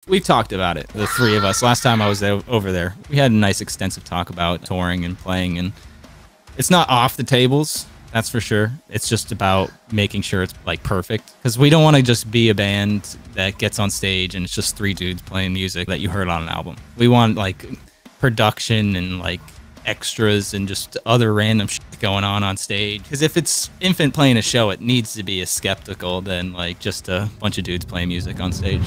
We talked about it, the three of us. Last time I was over there, we had a nice extensive talk about touring and playing, and it's not off the tables, that's for sure. It's just about making sure it's like perfect, because we don't want to just be a band that gets on stage and it's just three dudes playing music that you heard on an album. We want like production and like extras and just other random shit going on stage, because if it's Infant playing a show, it needs to be as skeptical than like just a bunch of dudes playing music on stage.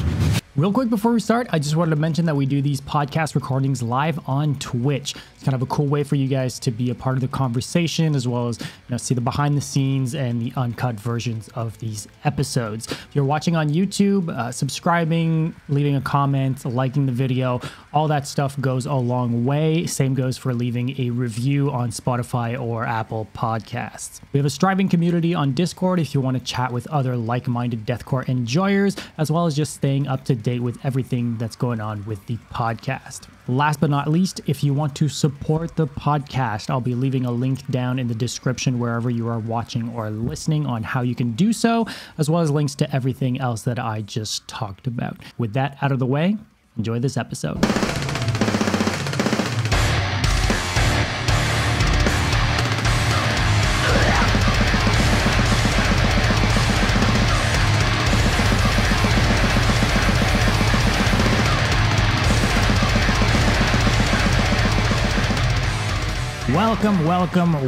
Real quick before we start, I just wanted to mention that we do these podcast recordings live on Twitch. It's kind of a cool way for you guys to be a part of the conversation, as well as see the behind the scenes and the uncut versions of these episodes. If you're watching on YouTube, subscribing, leaving a comment, liking the video, all that stuff goes a long way. Same goes for leaving a review on Spotify or Apple Podcasts. We have a striving community on Discord if you want to chat with other like-minded deathcore enjoyers, as well as just staying up to date with everything that's going on with the podcast. Last but not least, if you want to support the podcast, I'll be leaving a link down in the description wherever you are watching or listening on how you can do so, as well as links to everything else that I just talked about. With that out of the way, enjoy this episode.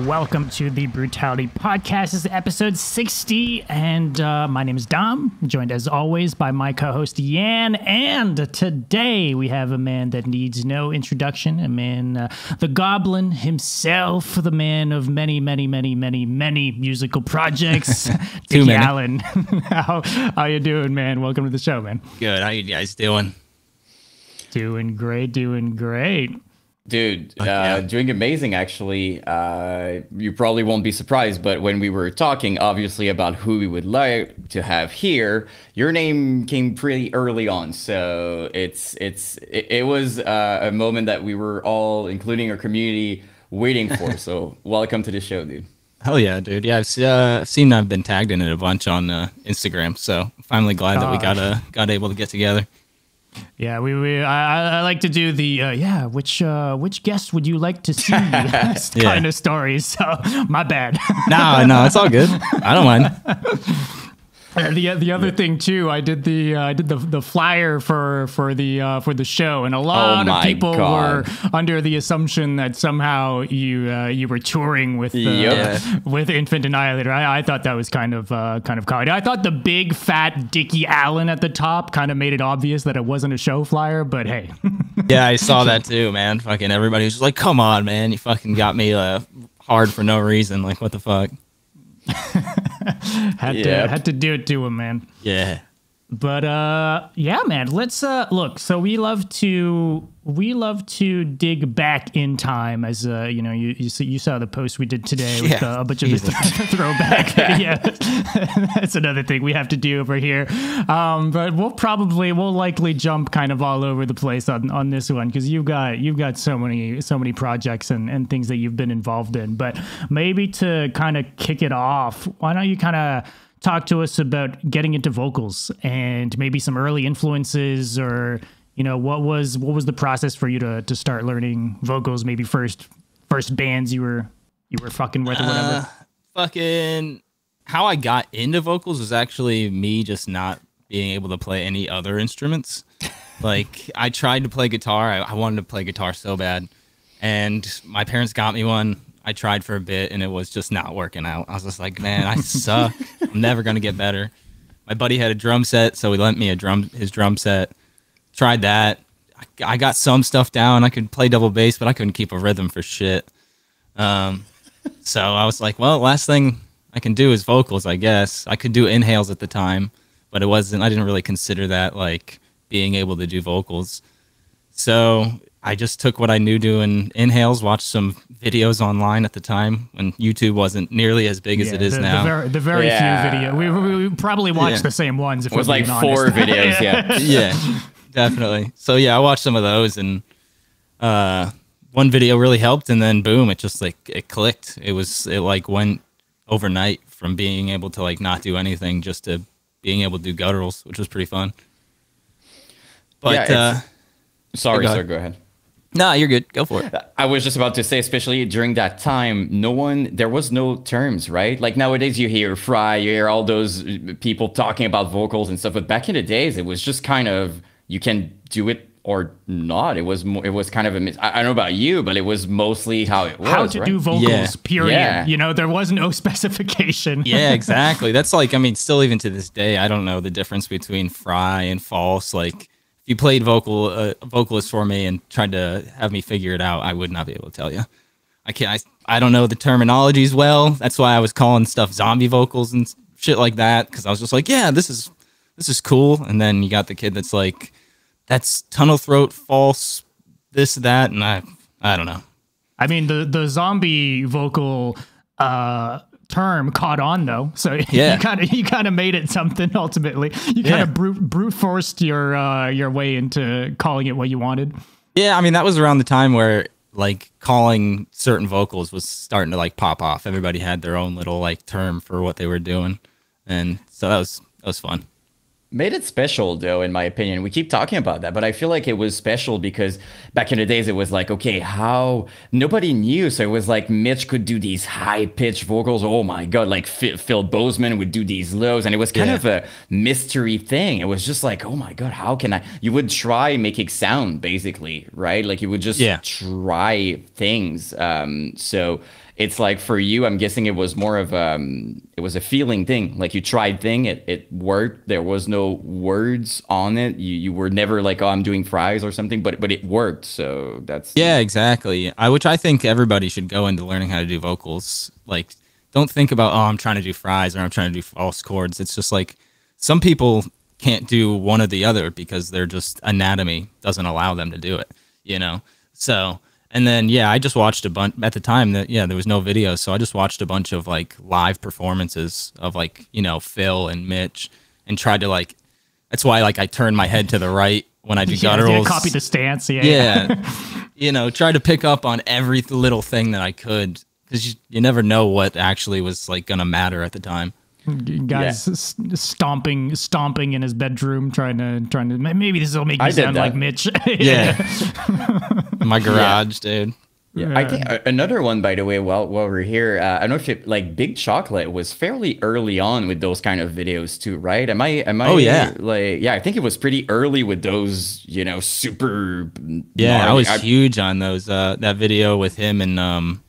Welcome to the Brutality Podcast. This is episode 60, and my name is Dom, joined as always by my co-host Yan, and today we have a man that needs no introduction, a man, the Goblin himself, the man of many musical projects, Dickie Allen. How you doing, man? Welcome to the show, man. Good. How you guys doing? Doing great. Dude, doing amazing, actually. You probably won't be surprised, but when we were talking, obviously, about who we would like to have here, your name came pretty early on. So it was a moment that we were all, including our community, waiting for. So welcome to the show, dude. Hell yeah, dude. Yeah, I've seen I've been tagged in it a bunch on Instagram. So finally glad that we got able to get together. Yeah, I like to do the which guest would you like to see kind of stories. So my bad. No, it's all good. I don't mind. The other thing too, I did the flyer for the show, and a lot of people were under the assumption that somehow you were touring with Infant Annihilator. I thought that was kind of comedy. I thought the big fat Dickie Allen at the top kind of made it obvious that it wasn't a show flyer, but hey. Yeah, I saw that too, man. Fucking everybody was just like, "Come on, man, you fucking got me hard for no reason." Like, what the fuck? had to do it to him, man. Yeah. But yeah, man. Let's look. So we love to dig back in time, as you saw the post we did today with a bunch of the throwback. Yeah, that's another thing we have to do over here. But we'll likely jump kind of all over the place on this one, because you've got so many projects and things that you've been involved in. But maybe to kind of kick it off, why don't you kind of talk to us about getting into vocals and maybe some early influences, or what was the process for you to start learning vocals? Maybe first bands you were fucking with or whatever. Fucking how I got into vocals was actually me just not being able to play any other instruments. Like, I tried to play guitar. I wanted to play guitar so bad, and my parents got me one. I tried for a bit, and it was just not working out. I was just like, man, I suck. I'm never going to get better. My buddy had a drum set, so he lent me his drum set. Tried that. I got some stuff down. I could play double bass, but I couldn't keep a rhythm for shit. So I was like, well, last thing I can do is vocals, I guess. I could do inhales at the time, but I didn't really consider that like being able to do vocals. So I just took what I knew doing inhales, watched some videos online at the time when YouTube wasn't nearly as big as it is now. The very few video. We probably watched the same ones. If it was like 4 videos, yeah. Yeah, definitely. So yeah, I watched some of those, and one video really helped, and then boom, it just like it clicked. It went overnight from being able to like not do anything just to being able to do gutturals, which was pretty fun. But sorry, go ahead. No, you're good. Go for it. I was just about to say, especially during that time, there was no terms, right? Like nowadays you hear fry, you hear all those people talking about vocals and stuff. But back in the days, it was just kind of, you can do it or not. It was kind of I don't know about you, but it was mostly how it was. How to do vocals, period. Yeah. You know, there was no specification. Yeah, exactly. That's like, I mean, still even to this day, I don't know the difference between fry and false. Like, if you played vocalist for me and tried to have me figure it out, I would not be able to tell you. I don't know the terminologies well. That's why I was calling stuff zombie vocals and shit like that, because I was just like, yeah, this is cool. And then you got the kid that's like, that's tunnel throat, false, this, that, and I don't know. I mean, the zombie vocal term caught on though, so yeah, you kind of made it something. Ultimately, you kind of brute forced your way into calling it what you wanted. Yeah, I mean, that was around the time where like calling certain vocals was starting to like pop off. Everybody had their own little like term for what they were doing, and so that was fun. Made it special, though, in my opinion. We keep talking about that, but I feel like it was special because back in the days, it was like, okay, how nobody knew. So it was like Mitch could do these high pitched vocals. Oh my God, like Phil Bozeman would do these lows. And it was kind of a mystery thing. It was just like, oh my God, how can I? You would try making sound, basically, right? Like you would just try things. So it's like for you, I'm guessing it was more of it was a feeling thing. Like you tried thing, it worked. There was no words on it. You were never like, oh, I'm doing fries or something, but it worked. So that's exactly. Which I think everybody should go into learning how to do vocals. Like, don't think about, oh, I'm trying to do fries or I'm trying to do false chords. It's just like some people can't do one or the other because their just anatomy doesn't allow them to do it. You know, so. And then, I just watched a bunch at the time that, there was no video. So I just watched a bunch of like live performances of like, Phil and Mitch and tried to like, that's why like I turned my head to the right when I do gutturals. Copy the stance. Try to pick up on every little thing that I could because you never know what actually was like going to matter at the time. Guys stomping in his bedroom, trying to maybe this will make you sound like Mitch. My garage, dude. Yeah. I think another one, by the way, while we're here, I don't know if it, like Big Chocolate was fairly early on with those kind of videos too, right? Am I? Oh yeah. Like I think it was pretty early with those, super. Yeah, I was huge on those. That video with him and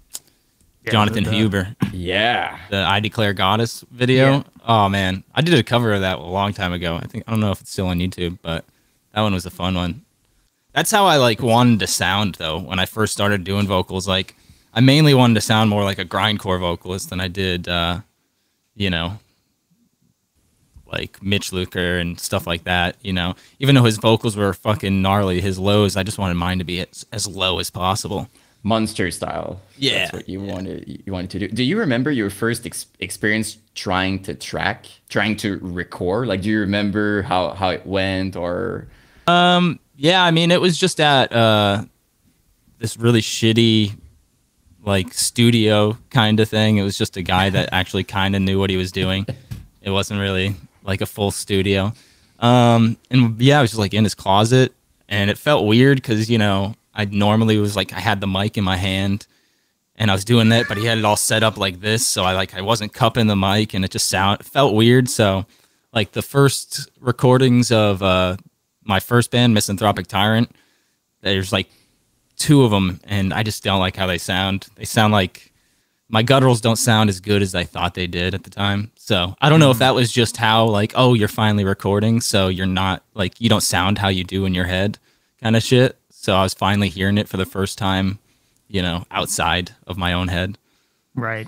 Jonathan Huber. Yeah. The I Declare Goddess video. Yeah. Oh man. I did a cover of that a long time ago. I don't know if it's still on YouTube, but that one was a fun one. That's how I like wanted to sound though when I first started doing vocals. Like I mainly wanted to sound more like a grindcore vocalist than I did like Mitch Luker and stuff like that, Even though his vocals were fucking gnarly, his lows, I just wanted mine to be as low as possible. Monster style. Yeah, that's what you wanted to do. Do you remember your first experience trying to record? Like, do you remember how it went? Or yeah, I mean, it was just at this really shitty like studio kind of thing. It was just a guy that actually kind of knew what he was doing. It wasn't really like a full studio. And I was just like in his closet, and it felt weird because I normally was like, I had the mic in my hand and I was doing that, but he had it all set up like this. So I wasn't cupping the mic and it just felt weird. So like the first recordings of my first band, Misanthropic Tyrant, there's like 2 of them and I just don't like how they sound. They sound like my gutturals don't sound as good as I thought they did at the time. So I don't know if that was just how like, oh, you're finally recording. So you're not like, you don't sound how you do in your head kind of shit. So I was finally hearing it for the first time, outside of my own head. Right.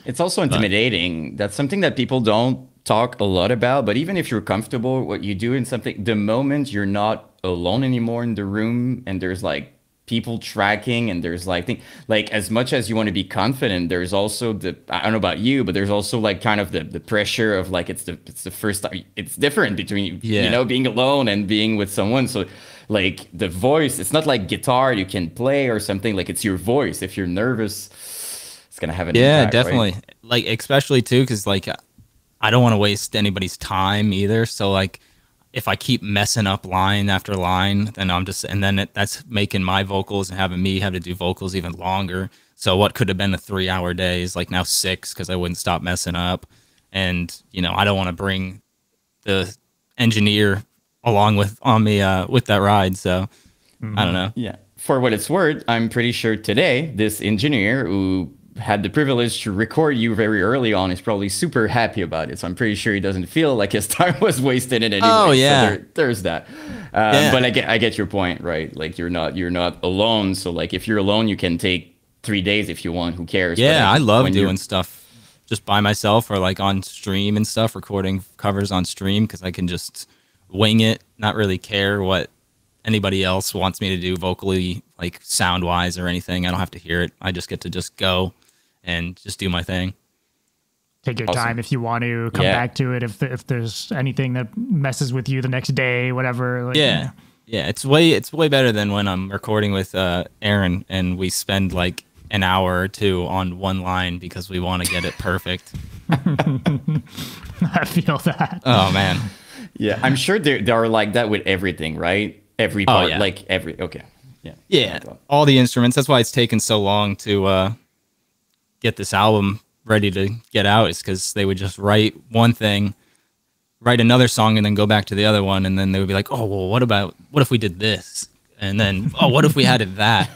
It's also intimidating. That's something that people don't talk a lot about. But even if you're comfortable with what you do in something, the moment you're not alone anymore in the room and there's like people tracking and there's like as much as you want to be confident, there's also I don't know about you, but there's also like kind of the pressure of like it's the first time. It's different between being alone and being with someone. So like the voice, it's not like guitar you can play or something. Like it's your voice. If you're nervous, it's gonna have an impact, definitely. Right? Like especially too, because like I don't want to waste anybody's time either. So like if I keep messing up line after line, then that's making my vocals and having me have to do vocals even longer. So what could have been a 3-hour day is like now 6 because I wouldn't stop messing up. And, you know, I don't want to bring the engineer along with that ride. So I don't know. Yeah. For what it's worth, I'm pretty sure today this engineer who had the privilege to record you very early on is probably super happy about it. So I'm pretty sure he doesn't feel like his time was wasted in it anyway. Oh yeah, so there's that. But I get your point, right? Like you're not alone. So like if you're alone, you can take 3 days if you want. Who cares? Yeah, like, I love doing stuff just by myself or like on stream and stuff, recording covers on stream because I can just wing it, not really care what anybody else wants me to do vocally, like sound wise or anything. I don't have to hear it. I just get to just go and just do my thing. Take your time if you want to come back to it. If there's anything that messes with you the next day, whatever. Like, yeah. It's way better than when I'm recording with Aaron and we spend like an hour or two on one line because we want to get it perfect. I feel that. Oh man. Yeah, I'm sure they are like that with everything, right? Every part, okay. Yeah, all the instruments. That's why it's taken so long to get this album ready to get out, is because they would just write one thing, write another song, and then go back to the other one, and then they would be like, oh, well, what if we did this? And then, oh, what if we added that?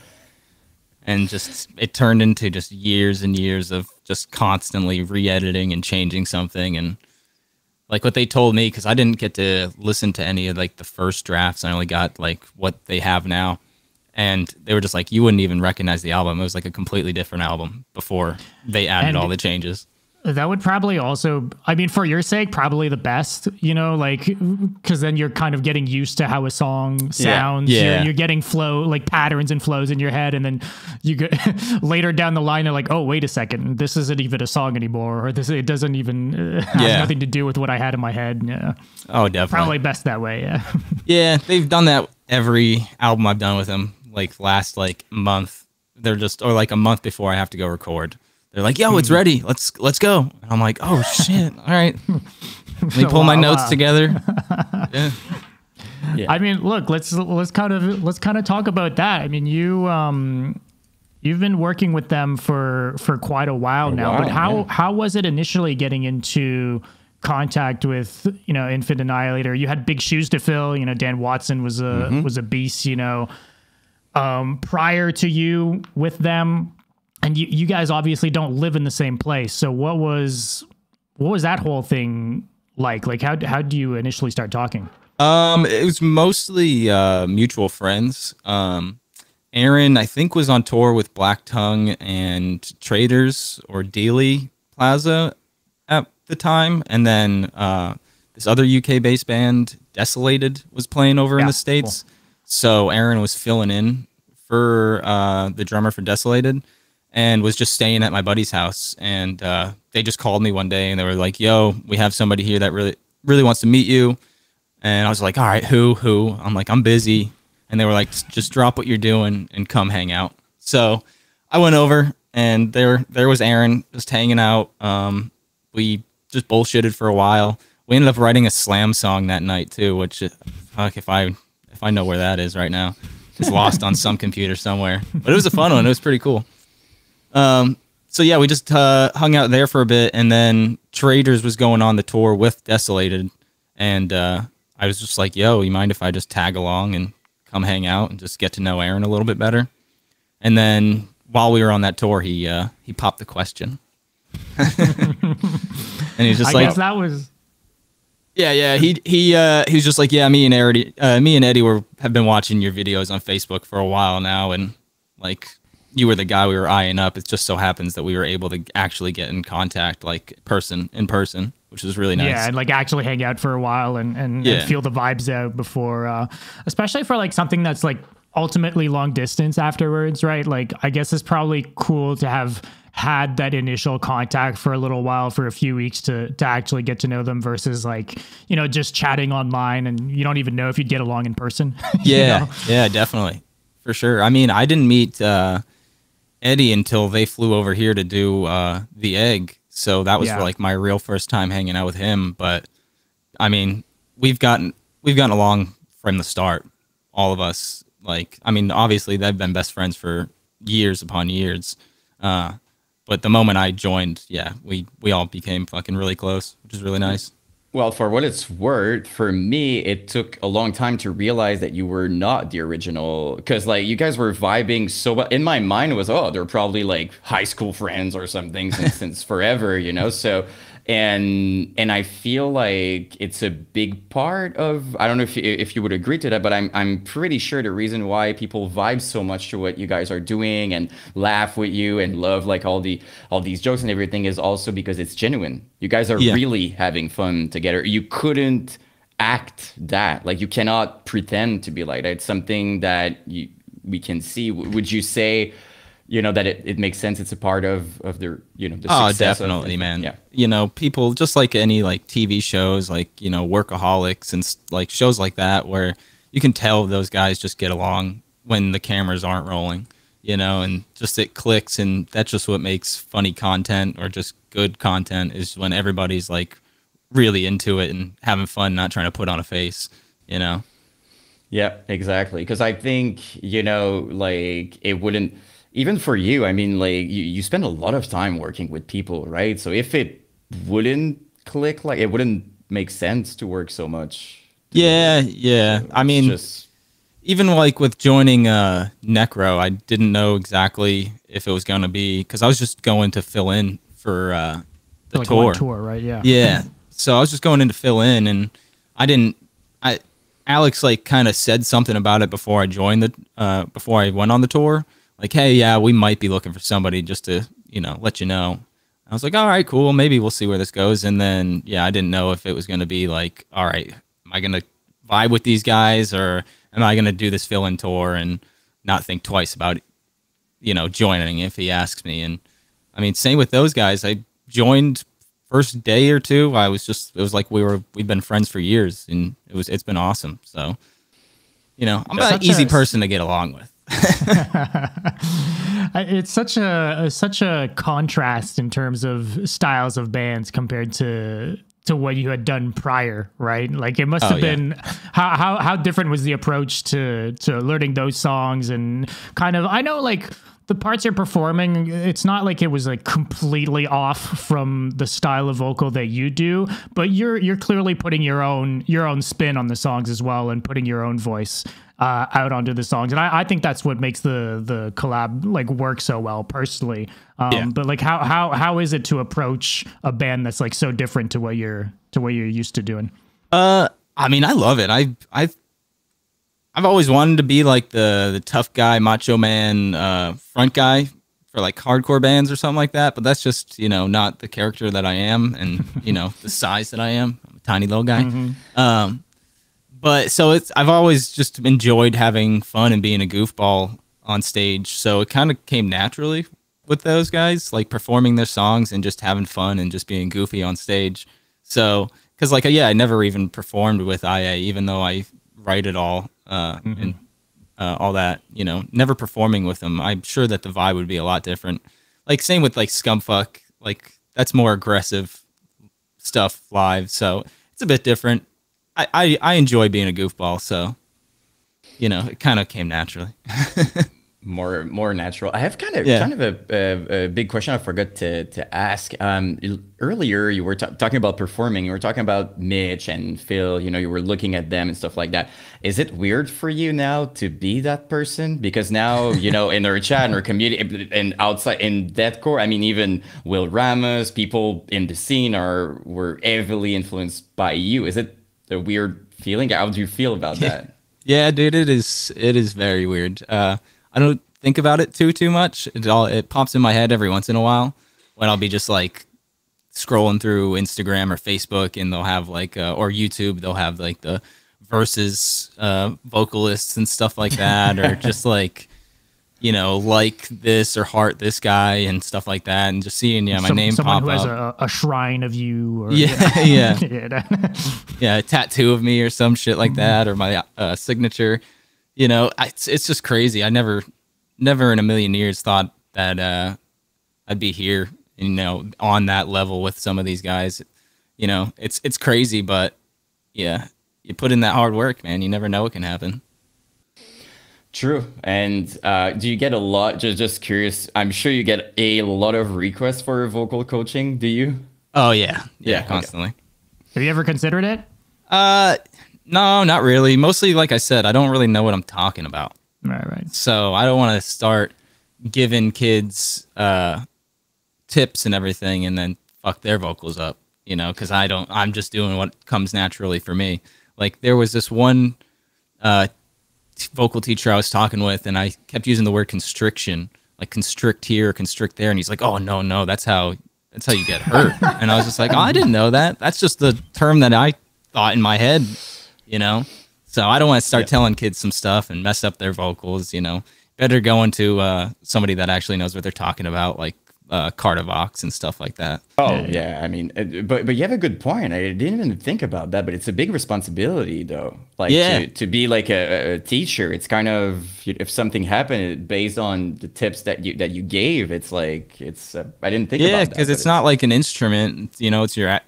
And just, it turned into just years and years of just constantly re-editing and changing something. And like what they told me, because I didn't get to listen to any of like the first drafts. I only got like what they have now. And they were just like, you wouldn't even recognize the album. It was like a completely different album before they added all the changes. That would probably also, I mean, for your sake, probably the best, you know, like, because then you're kind of getting used to how a song sounds. Yeah. You're getting flow, like patterns and flows in your head. And then you get later down the line, they're like, oh, wait a second, this isn't even a song anymore. Or it doesn't even have nothing to do with what I had in my head. Yeah. Oh, definitely. Probably best that way. Yeah. Yeah. They've done that every album I've done with them, like last like month. They're just, or like a month before I have to go record. They're like, yo, it's ready. Let's go. And I'm like, oh shit. All right. Let me pull my notes together. Yeah. I mean, look, let's kind of talk about that. I mean, you've been working with them for quite a while now, but how was it initially getting into contact with, you know, Infant Annihilator? You had big shoes to fill. You know, Dan Watson was a beast, you know, prior to you with them. And you guys obviously don't live in the same place. So what was that whole thing like? Like how do you initially start talking? It was mostly mutual friends. Aaron, I think, was on tour with Black Tongue and Traders or Dealey Plaza at the time, and then this other UK-based band, Desolated, was playing over in the States. Cool. So Aaron was filling in for the drummer for Desolated. And was just staying at my buddy's house, and they just called me one day, and they were like, "Yo, we have somebody here that really wants to meet you." And I was like, "All right, who?" I'm like, "I'm busy," and they were like, "Just drop what you're doing and come hang out." So I went over, and there was Aaron just hanging out. We just bullshitted for a while. We ended up writing a slam song that night too, which fuck if I know where that is right now, it's lost on some computer somewhere. But it was a fun one. It was pretty cool. So yeah, we just hung out there for a bit, and then Traders was going on the tour with Desolated, and I was just like, yo, you mind if I just tag along and come hang out and just get to know Aaron a little bit better? And then while we were on that tour, he popped the question. And he's just like, guess that was... Yeah, he was just like, yeah, me and Eddie have been watching your videos on Facebook for a while now, and like, you were the guy we were eyeing up. It just so happens that we were able to actually get in contact, like in person, which was really nice. Yeah, and like actually hang out for a while and feel the vibes out before, especially for like something that's like ultimately long distance afterwards, right? Like, I guess it's probably cool to have had that initial contact for a little while, for a few weeks to actually get to know them versus like, you know, just chatting online and you don't even know if you'd get along in person. Yeah, you know? Yeah, definitely. For sure. I mean, I didn't meet Eddie until they flew over here to do The Egg. So that was like my real first time hanging out with him. But I mean, we've gotten we've gotten along from the start, all of us. Like, I mean, obviously they've been best friends for years upon years. But the moment I joined, yeah, we all became fucking really close, which is really nice. Well, for what it's worth, for me, it took a long time to realize that you were not the original. Because, like, you guys were vibing so well. In my mind, it was, oh, they're probably like high school friends or something since forever, you know? So, and I feel like it's a big part of, I don't know if you would agree to that, but I'm pretty sure the reason why people vibe so much to what you guys are doing and laugh with you and love like all these jokes and everything is also because it's genuine. You guys are really having fun together. You couldn't act that. Like, you cannot pretend to be like that. It's something that we can see. Would you say, you know, that it makes sense? It's a part of their, you know, the success. Oh, definitely, man. Yeah. You know, people just like any like TV shows, like, you know, Workaholics and like shows like that, where you can tell those guys just get along when the cameras aren't rolling, you know, and just it clicks. And that's just what makes funny content or just good content, is when everybody's like really into it and having fun, not trying to put on a face, you know? Yeah, exactly. Because I think, you know, like it wouldn't, even for you, I mean, like you spend a lot of time working with people, right? So if it wouldn't click, like it wouldn't make sense to work so much Yeah, together. yeah. So I it's mean, just, even like with joining Necro, I didn't know exactly if it was going to be, because I was just going to fill in for the like tour. one tour, right? Yeah. Yeah. So I was just going in to fill in, and I didn't. Alex like kind of said something about it before I joined before I went on the tour. Like, hey, yeah, we might be looking for somebody, just to, you know, let you know. I was like, all right, cool. Maybe we'll see where this goes. And then, yeah, I didn't know if it was going to be like, all right, am I going to vibe with these guys, or am I going to do this fill-in tour and not think twice about, you know, joining if he asks me? And I mean, same with those guys. I joined first day or two. It was like we've been friends for years, and it's been awesome. So, you know, I'm an easy person to get along with. It's such a contrast in terms of styles of bands compared to what you had done prior, right? Like, it must have been how different was the approach to learning those songs, and kind of, I know like the parts you're performing, it's not like it was like completely off from the style of vocal that you do, but you're clearly putting your own spin on the songs as well, and putting your own voice out onto the songs. And I think that's what makes the collab like work so well personally. But like how is it to approach a band that's like so different to what you're used to doing? I mean, I love it. I've always wanted to be like the tough guy, macho man, front guy for like hardcore bands or something like that. But that's just, you know, not the character that I am, and, you know, the size that I am. I'm a tiny little guy. Mm-hmm. But so I've always just enjoyed having fun and being a goofball on stage. So it kind of came naturally with those guys, like performing their songs and just having fun and just being goofy on stage. So, because like, yeah, I never even performed with IA, even though I write it all and all that, you know, never performing with them. I'm sure that the vibe would be a lot different. Like, same with like Scumfuck, like that's more aggressive stuff live. So it's a bit different. I enjoy being a goofball, so, you know, it kind of came naturally. more natural. I have kind of a big question I forgot to ask. Earlier you were talking about performing. You were talking about Mitch and Phil. You know, you were looking at them and stuff like that. Is it weird for you now to be that person? Because now, you know, in our chat and our community and outside in deathcore, I mean, even Will Ramos, people in the scene were heavily influenced by you. Is it a weird feeling? How do you feel about that? Yeah, dude, it is very weird. I don't think about it too much. It pops in my head every once in a while when I'll be just like scrolling through Instagram or Facebook, and they'll have like or YouTube, they'll have like the versus vocalists and stuff like that, or just like, you know, like this or heart this guy and stuff like that, and just seeing my name someone pop who has up. a shrine of you, or yeah. Yeah, a tattoo of me or some shit like that, or my signature. You know, it's just crazy. I never in a million years thought that I'd be here, you know, on that level with some of these guys. You know, it's crazy, but yeah, you put in that hard work, man. You never know what can happen. True. And do you get a lot? Just curious. I'm sure you get a lot of requests for vocal coaching. Do you? Oh yeah, Yeah, constantly. okay. Have you ever considered it? No, not really. Mostly, like I said, I don't really know what I'm talking about. Right. So I don't want to start giving kids tips and everything, and then fuck their vocals up, you know? Because I'm just doing what comes naturally for me. Like there was this one vocal teacher I was talking with, and I kept using the word constriction, like constrict here, constrict there, and he's like, "Oh no, that's how you get hurt." And I was just like, "Oh, I didn't know that. That's just the term that I thought in my head, you know." So I don't want to start telling kids some stuff and mess up their vocals, you know. Better going to somebody that actually knows what they're talking about, like Cardivox and stuff like that. Oh yeah, I mean, but you have a good point. I didn't even think about that, but it's a big responsibility, though. Like to be like a teacher, it's kind of, if something happened based on the tips that you gave, it's like I didn't think about that. Yeah, because it's not like an instrument. You know, it's your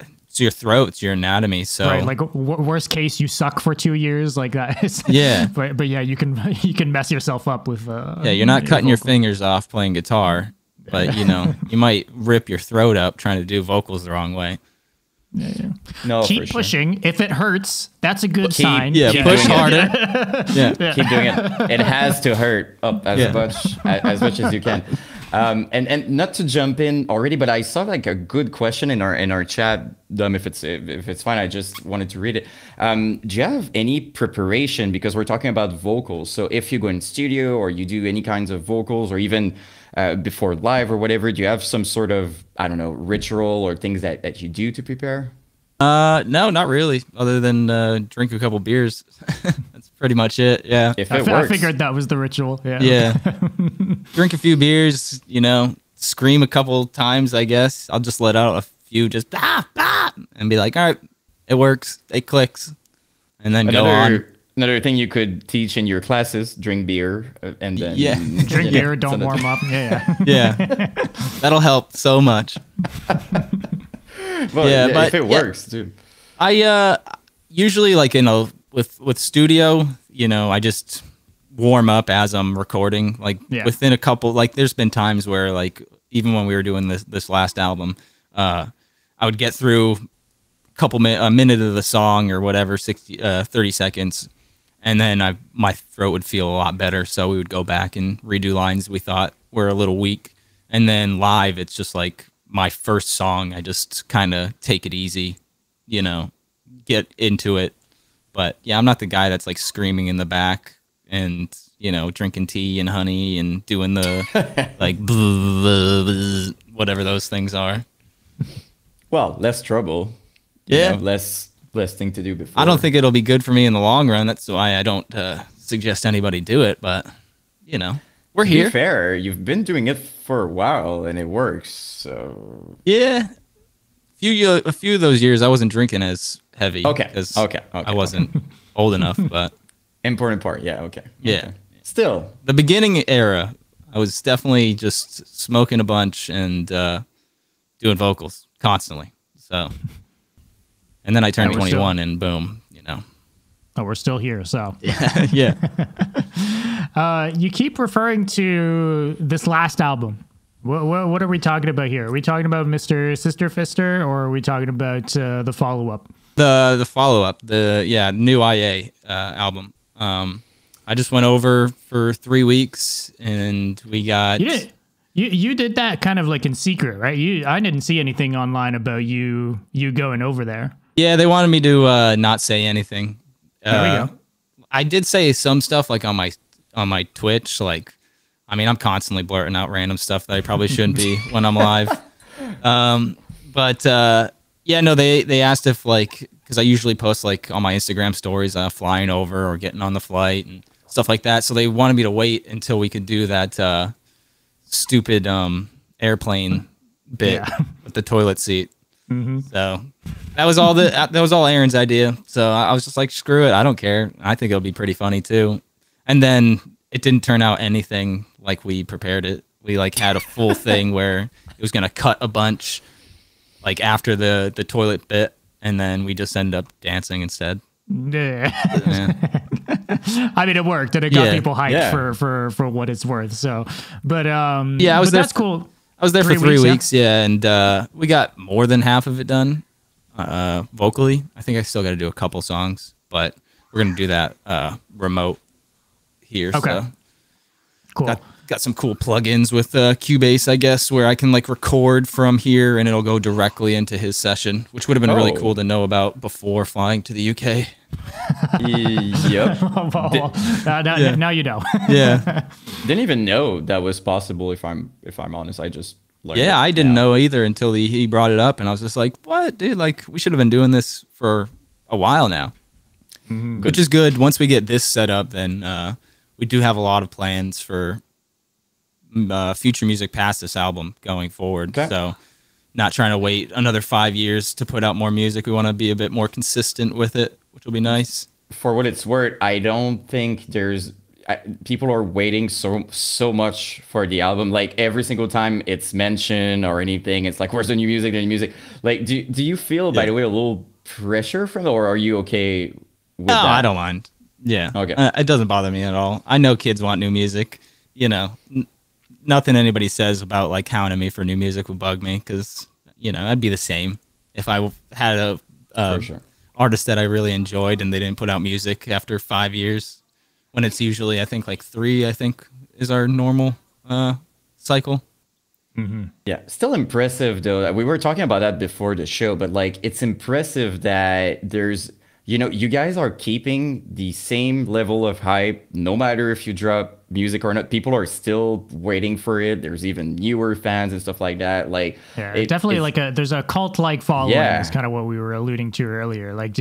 throat, it's your anatomy. So right, like worst case, you suck for 2 years, like that. Yeah, but yeah, you can mess yourself up with. You're not cutting your fingers off playing guitar. But, you know, you might rip your throat up trying to do vocals the wrong way. Yeah. No, keep pushing. Sure. If it hurts, that's a good sign. Yeah, push harder. Keep doing it. It has to hurt up as much as you can. And not to jump in already, but I saw like a good question in our chat. If it's fine, I just wanted to read it. Do you have any preparation, because we're talking about vocals? So if you go in studio or you do any kinds of vocals, or even before live or whatever, do you have some sort of, I don't know, ritual or things that you do to prepare? No, not really. Other than drink a couple beers. That's pretty much it. Yeah. If it works. I figured that was the ritual. Yeah. Drink a few beers, you know, scream a couple times, I guess. I'll just let out a few, just and be like, all right, it works. It clicks. And then go on. Another thing you could teach in your classes: drink beer and then drink beer, don't warm up. Yeah. That'll help so much. Well, but if it works, dude. I usually, like, with studio, you know, I just warm up as I'm recording. Like within a couple, like there's been times where, like, even when we were doing this last album, I would get through a minute of the song or whatever, 30 seconds. And then my throat would feel a lot better, so we would go back and redo lines we thought were a little weak. And then live, it's just like my first song, I just kind of take it easy, you know, get into it. But yeah, I'm not the guy that's like screaming in the back and, you know, drinking tea and honey and doing the like whatever those things are. Well, less trouble. You know, less thing to do before. I don't think it'll be good for me in the long run. That's why I don't suggest anybody do it. But, you know, we're here. To be fair, you've been doing it for a while and it works. So yeah, a few of those years I wasn't drinking as heavy. Okay. I wasn't old enough. But important part. Yeah. Okay. Yeah. Okay. Still, the beginning era, I was definitely just smoking a bunch and doing vocals constantly. So. And then I turned 21 and boom, you know. Oh, we're still here, so. Yeah. You keep referring to this last album. What are we talking about here? Are we talking about Mr. Sister Fister, or are we talking about the follow-up? The follow-up, the new IA album. I just went over for 3 weeks, and we got... You did that kind of like in secret, right? I didn't see anything online about you going over there. Yeah, they wanted me to not say anything. There we go. I did say some stuff like on my Twitch. Like, I mean, I'm constantly blurting out random stuff that I probably shouldn't be when I'm live. But they asked if, like, because I usually post like on my Instagram stories flying over or getting on the flight and stuff like that. So they wanted me to wait until we could do that stupid airplane bit with the toilet seat. Mm-hmm. So that was all Aaron's idea. So I was just like, screw it, I don't care. I think it'll be pretty funny too. And then it didn't turn out anything like we prepared it. We like had a full thing where it was gonna cut a bunch like after the toilet bit, and then we just ended up dancing instead. Yeah. Yeah. I mean, it worked, and it got Yeah. people hyped Yeah. for what it's worth. So, but Yeah, I was but there that's cool. I was there for 3 3 weeks, yeah, and we got more than half of it done vocally. I think I still got to do a couple songs, but we're gonna do that remote here. Okay. So Cool. got some cool plugins with Cubase, I guess, where I can like record from here and it'll go directly into his session, which would have been really cool to know about before flying to the UK. Yep. Well, now you know. Yeah. Didn't even know that was possible. If I'm honest, I just learned Yeah, it I didn't now. know either until he brought it up, and I was just like, "What, dude? Like, we should have been doing this for a while now." Which is good. Once we get this set up, then we do have a lot of plans for future music past this album going forward. Okay. So, not trying to wait another 5 years to put out more music. We want to be a bit more consistent with it, which will be nice. For what it's worth, I don't think people are waiting so much for the album. Like every single time it's mentioned or anything, it's like, where's the new music? The new music. Like, do you feel, by the way, a little pressure from it, or are you okay with No, that? I don't mind. Yeah. Okay. It doesn't bother me at all. I know kids want new music. You know, nothing anybody says about like hounding me for new music would bug me because, you know, I'd be the same if I had a For sure. artist that I really enjoyed and they didn't put out music after 5 years, when it's usually, I think, like 3, I think, is our normal cycle. Yeah, still impressive though. We were talking about that before the show, but like it's impressive that there's, you guys are keeping the same level of hype no matter if you drop music or not. People are still waiting for it. There's even newer fans and stuff like that. Like, Yeah, definitely like there's a cult-like following. Yeah. Is kind of what we were alluding to earlier. Like,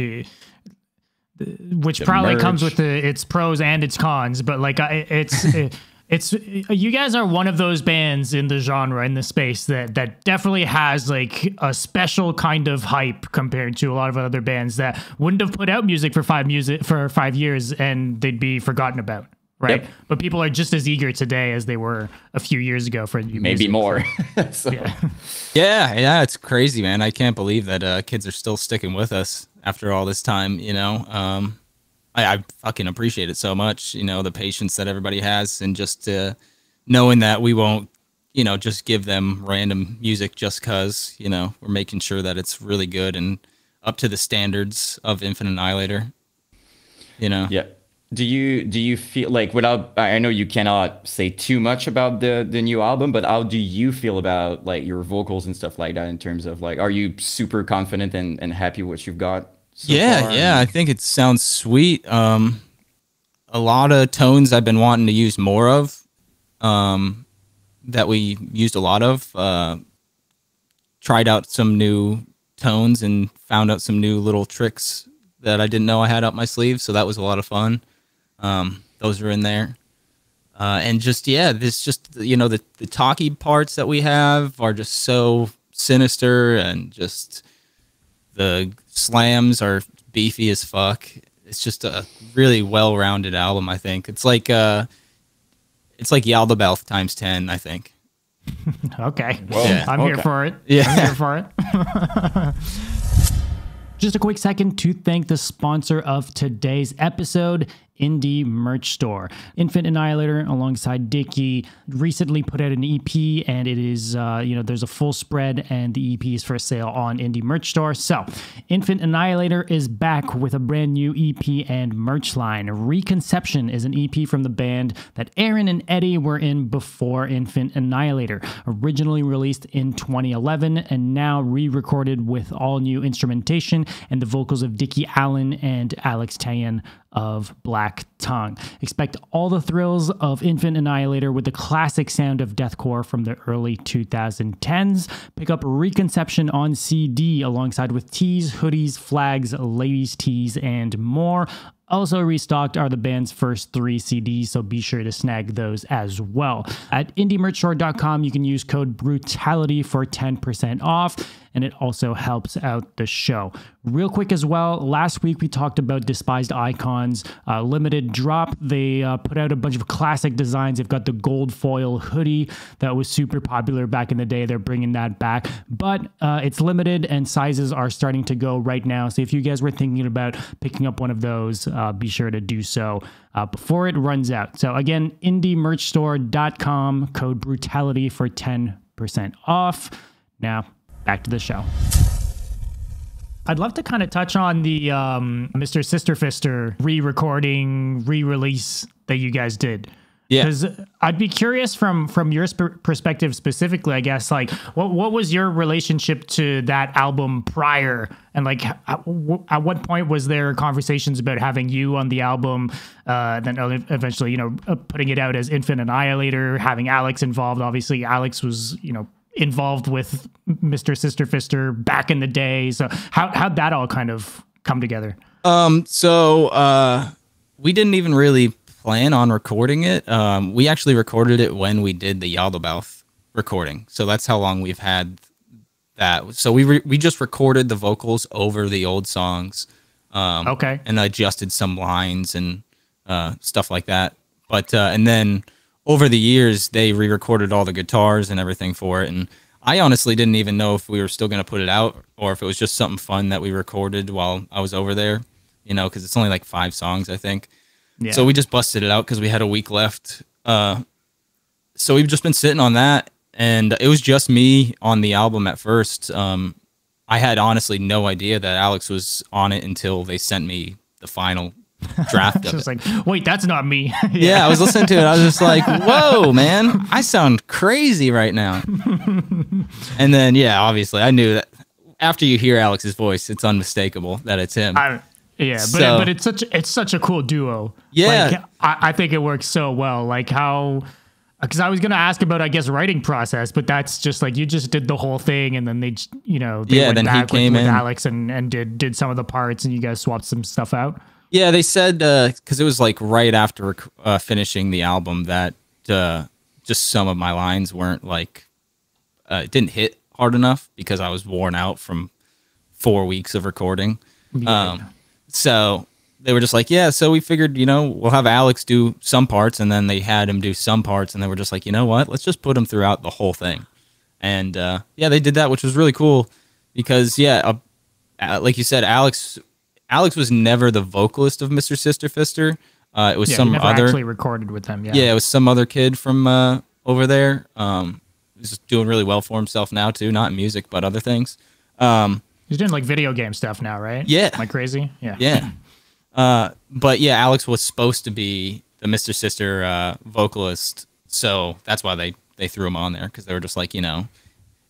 which probably comes merch. with its pros and its cons, but like it's you guys are one of those bands in the genre, in the space that definitely has like a special kind of hype compared to a lot of other bands that wouldn't have put out music for 5 years and they'd be forgotten about. Right. Yep. But people are just as eager today as they were a few years ago for new maybe music. more. So, Yeah. Yeah, it's crazy, man. I can't believe that kids are still sticking with us after all this time, you know. I fucking appreciate it so much, you know, the patience that everybody has and just knowing that we won't, you know, just give them random music just because, you know, we're making sure that it's really good and up to the standards of Infinite Annihilator, you know. yeah. Do you feel like, I know you cannot say too much about the new album, but how do you feel about like your vocals and stuff like that in terms of like, are you super confident and happy with what you've got? So far? Yeah, I think it sounds sweet. A lot of tones I've been wanting to use more of, that we used a lot of. Tried out some new tones and found out some new little tricks that I didn't know I had up my sleeve, so that was a lot of fun. Those are in there. And just, yeah, this just, you know, the talky parts that we have are just so sinister and just the slams are beefy as fuck. It's just a really well-rounded album, I think. It's like Yaldabaoth times 10, I think. Okay. Yeah. I'm here Okay. for it. Yeah. I'm here for it. Just a quick second to thank the sponsor of today's episode, Indie Merch Store. Infinite Annihilator, alongside Dickie, recently put out an EP, and it is, there's a full spread, and the EP is for sale on Indie Merch Store. So, Infinite Annihilator is back with a brand new EP and merch line. Reconception is an EP from the band that Aaron and Eddie were in before Infinite Annihilator, originally released in 2011, and now re-recorded with all new instrumentation and the vocals of Dickie Allen and Alex Tayan of Black Tongue. Expect all the thrills of Infinite Annihilator with the classic sound of deathcore from the early 2010s. Pick up Reconception on CD alongside with tees, hoodies, flags, ladies' tees, and more. Also restocked are the band's first 3 CDs, so be sure to snag those as well. At indiemerchstore.com, you can use code BRUTALITY for 10% off. and it also helps out the show. Real quick as well, last week we talked about Despised Icons limited drop. They put out a bunch of classic designs. They've got the gold foil hoodie that was super popular back in the day. They're bringing that back, but it's limited and sizes are starting to go right now. So if you guys were thinking about picking up one of those, be sure to do so before it runs out. So again, indiemerchstore.com, code Brutality for 10% off. Now, back to the show. I'd love to kind of touch on the Mr. Sister Fister re-recording, re-release that you guys did. Yeah. Because I'd be curious from your perspective specifically, I guess, like, what was your relationship to that album prior? And, like, at what point was there conversations about having you on the album, then eventually, putting it out as Infant Annihilator, having Alex involved? Obviously, Alex was, involved with Mr. Sister Fister back in the day. So how'd that all kind of come together? So we didn't even really plan on recording it. We actually recorded it when we did the Yaldabaoth recording. So that's how long we've had that. So we just recorded the vocals over the old songs. Okay. And adjusted some lines and stuff like that. But and then over the years, they re-recorded all the guitars and everything for it. And I honestly didn't even know if we were still going to put it out or if it was just something fun that we recorded while I was over there, because it's only like 5 songs, I think. Yeah. So we just busted it out because we had a week left. So we've just been sitting on that. And it was just me on the album at first. I had honestly no idea that Alex was on it until they sent me the final draft of it. Like, wait, that's not me. Yeah, I was listening to it. I was just like, whoa, man, I sound crazy right now. And then, yeah, obviously, I knew that after you hear Alex's voice, it's unmistakable that it's him. But it's such a cool duo. Yeah, like, I think it works so well. Like how, because I was gonna ask about, I guess, writing process, but that's just like you just did the whole thing, and then they went back with Alex and did some of the parts, and you guys swapped some stuff out. Yeah, they said, because it was like right after finishing the album that just some of my lines weren't like, it didn't hit hard enough because I was worn out from 4 weeks of recording. Yeah. So they were just like, yeah, so we figured, we'll have Alex do some parts, and then they had him do some parts, and they were just like, you know what, let's just put him throughout the whole thing. And yeah, they did that, which was really cool because, yeah, like you said, Alex was never the vocalist of Mr. Sister Fister. It was some other actually recorded with them. Yeah, it was some other kid from over there. He's just doing really well for himself now too, not in music but other things. He's doing like video game stuff now, right? Yeah, like crazy. Yeah, yeah. But yeah, Alex was supposed to be the Mr. Sister vocalist, so that's why they threw him on there because they were just like, it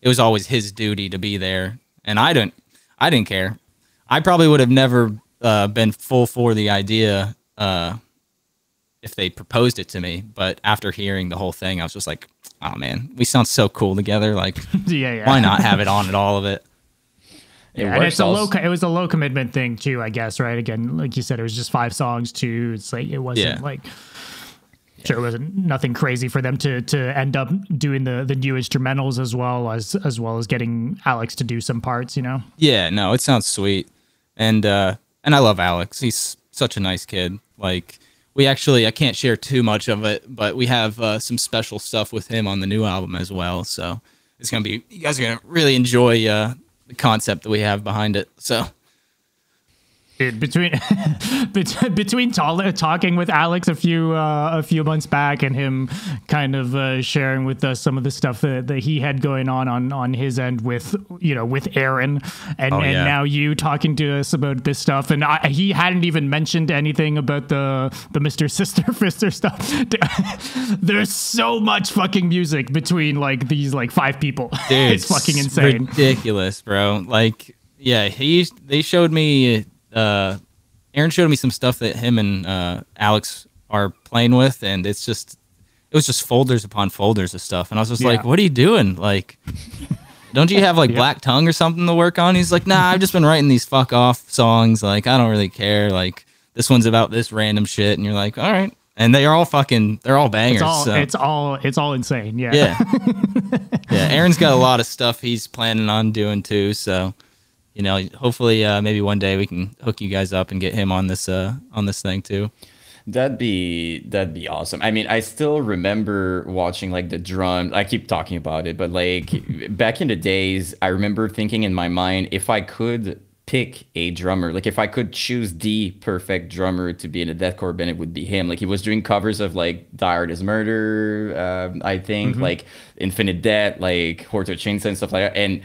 was always his duty to be there, and I didn't care. I probably would have never been full for the idea if they proposed it to me. But after hearing the whole thing, I was just like, oh, man, we sound so cool together. Like, why not have it on at all of it? Yeah, and it was a low commitment thing, too, I guess, right? Again, like you said, it was just 5 songs, too. It's like it wasn't like... Sure, it wasn't nothing crazy for them to end up doing the new instrumentals as well as getting Alex to do some parts, Yeah, no, it sounds sweet. And I love Alex. He's such a nice kid. Like, I can't share too much of it, but we have some special stuff with him on the new album as well. So it's going to be, you guys are going to really enjoy the concept that we have behind it. So. Dude, between talking with Alex a few months back and him kind of sharing with us some of the stuff that he had going on his end with Aaron and now you talking to us about this stuff, and he hadn't even mentioned anything about the Mr. Sister Fister stuff. There's so much fucking music between like these like 5 people. Dude, it's fucking insane, ridiculous, bro. Like, yeah, they showed me. Aaron showed me some stuff that him and Alex are playing with, and it was just folders upon folders of stuff, and I was just like, what are you doing? Like, don't you have like Black Tongue or something to work on? He's like, nah, I've just been writing these fuck off songs, like I don't really care, like this one's about this random shit, and you're like, all right. and they're all bangers. It's all insane. Yeah. Yeah. Yeah. Aaron's got a lot of stuff he's planning on doing too. So, hopefully, maybe one day we can hook you guys up and get him on this thing too. That'd be awesome. I mean, I still remember watching like the drum. I keep talking about it, but like back in the days, I remember thinking in my mind, if I could pick a drummer, like if I could choose the perfect drummer to be in a deathcore band, it would be him. Like he was doing covers of like Die Hard is Murder, I think, like Infinite Death, like Horto Chainsaw and stuff like that. And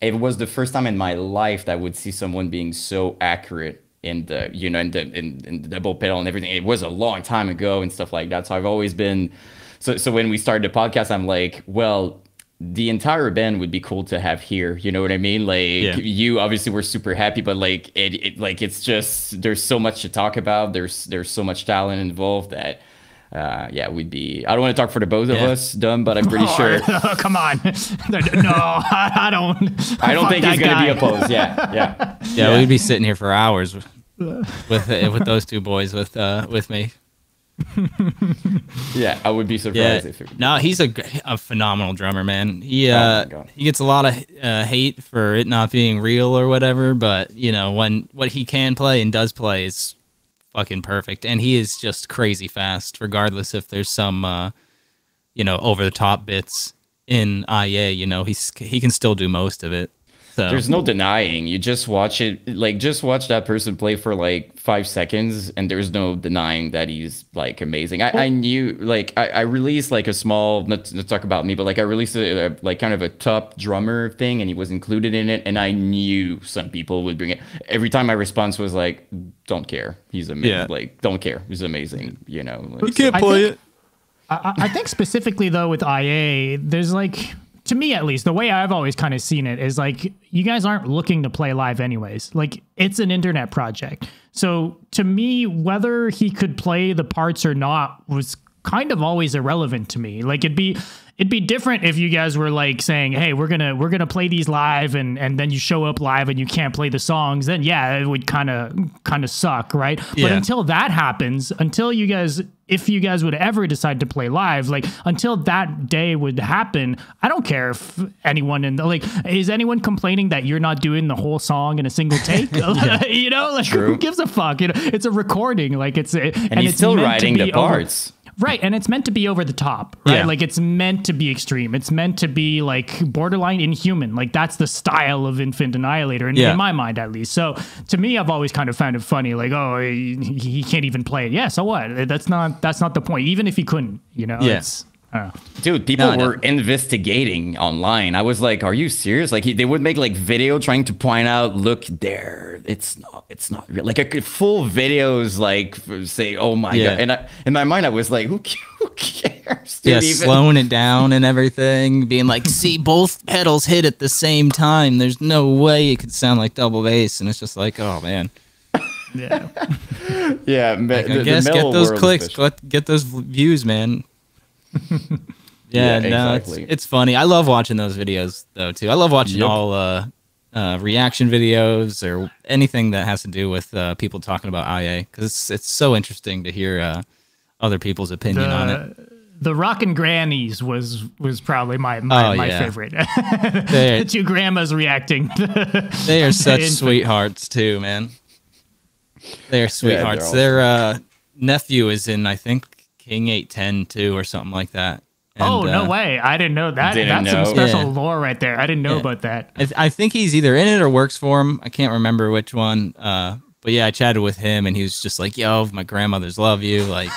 it was the first time in my life that I would see someone being so accurate in the in the double pedal and everything. It was a long time ago and stuff like that. So I've always been so when we started the podcast, I'm like, well, the entire band would be cool to have here. You know what I mean? Like you obviously were super happy, but like it's just there's so much to talk about. There's so much talent involved that we'd be. I don't want to talk for the both of us, Dumb, but I'm pretty sure. Come on, no, I don't. I don't think he's gonna be opposed. Yeah, we'd be sitting here for hours with those two boys with me. Yeah, I would be surprised if. No, he's a phenomenal drummer, man. He gets a lot of hate for it not being real or whatever, but when what he can play and does play is fucking perfect, and he is just crazy fast, regardless if there's some over the top bits in IA. He can still do most of it. So there's no denying. You just watch it, like just watch that person play for like 5 seconds, and there's no denying that he's like amazing. I knew, like I released like a small, not to talk about me, but like I released like kind of a top drummer thing, and he was included in it, and I knew some people would bring it. Every time my response was like, "Don't care, he's amazing." Yeah. Like, don't care, he's amazing. Like, we can't play it. I think specifically though with IA, there's like, to me at least, the way I've always kind of seen it is like, you guys aren't looking to play live anyways. Like, it's an internet project. So to me, whether he could play the parts or not was kind of always irrelevant to me. Like, it'd be different if you guys were like saying, hey, we're gonna play these live, and then you show up live and you can't play the songs, then yeah, it would kind of suck, right? But until that happens, if you guys would ever decide to play live, like until that day would happen, I don't care if anyone is anyone complaining that you're not doing the whole song in a single take? True. Who gives a fuck? It's a recording, like and he's it's still writing the parts. Right, and it's meant to be over the top, right? Yeah. Like, it's meant to be extreme. It's meant to be, like, borderline inhuman. Like, that's the style of Infant Annihilator, in my mind, at least. So, to me, I've always kind of found it funny. Like, oh, he can't even play it. Yeah, so what? That's not the point. Even if he couldn't, It's... Dude, people were investigating online. I was like, are you serious? Like they would make like video trying to point out, look there, it's not real. Like a full videos, like say, oh my God. And in my mind, I was like, who cares? Dude, slowing it down and everything, being like, see, both pedals hit at the same time. There's no way it could sound like double bass. And it's just like, oh man. Yeah. Yeah. I guess get those clicks, get those views, man. Exactly. It's funny. I love watching those videos though too. I love watching all reaction videos or anything that has to do with people talking about IA, because it's so interesting to hear other people's opinion on it. The Rockin' Grannies was probably my favorite. The two grandmas reacting. They are such sweethearts too, man. They are sweethearts. Their nephew is in, I think, King 810 too, or something like that. And, no way! I didn't know that. That's some special lore right there. I didn't know about that. I think he's either in it or works for him. I can't remember which one. But yeah, I chatted with him, and he was just like, "Yo, my grandmothers love you. Like,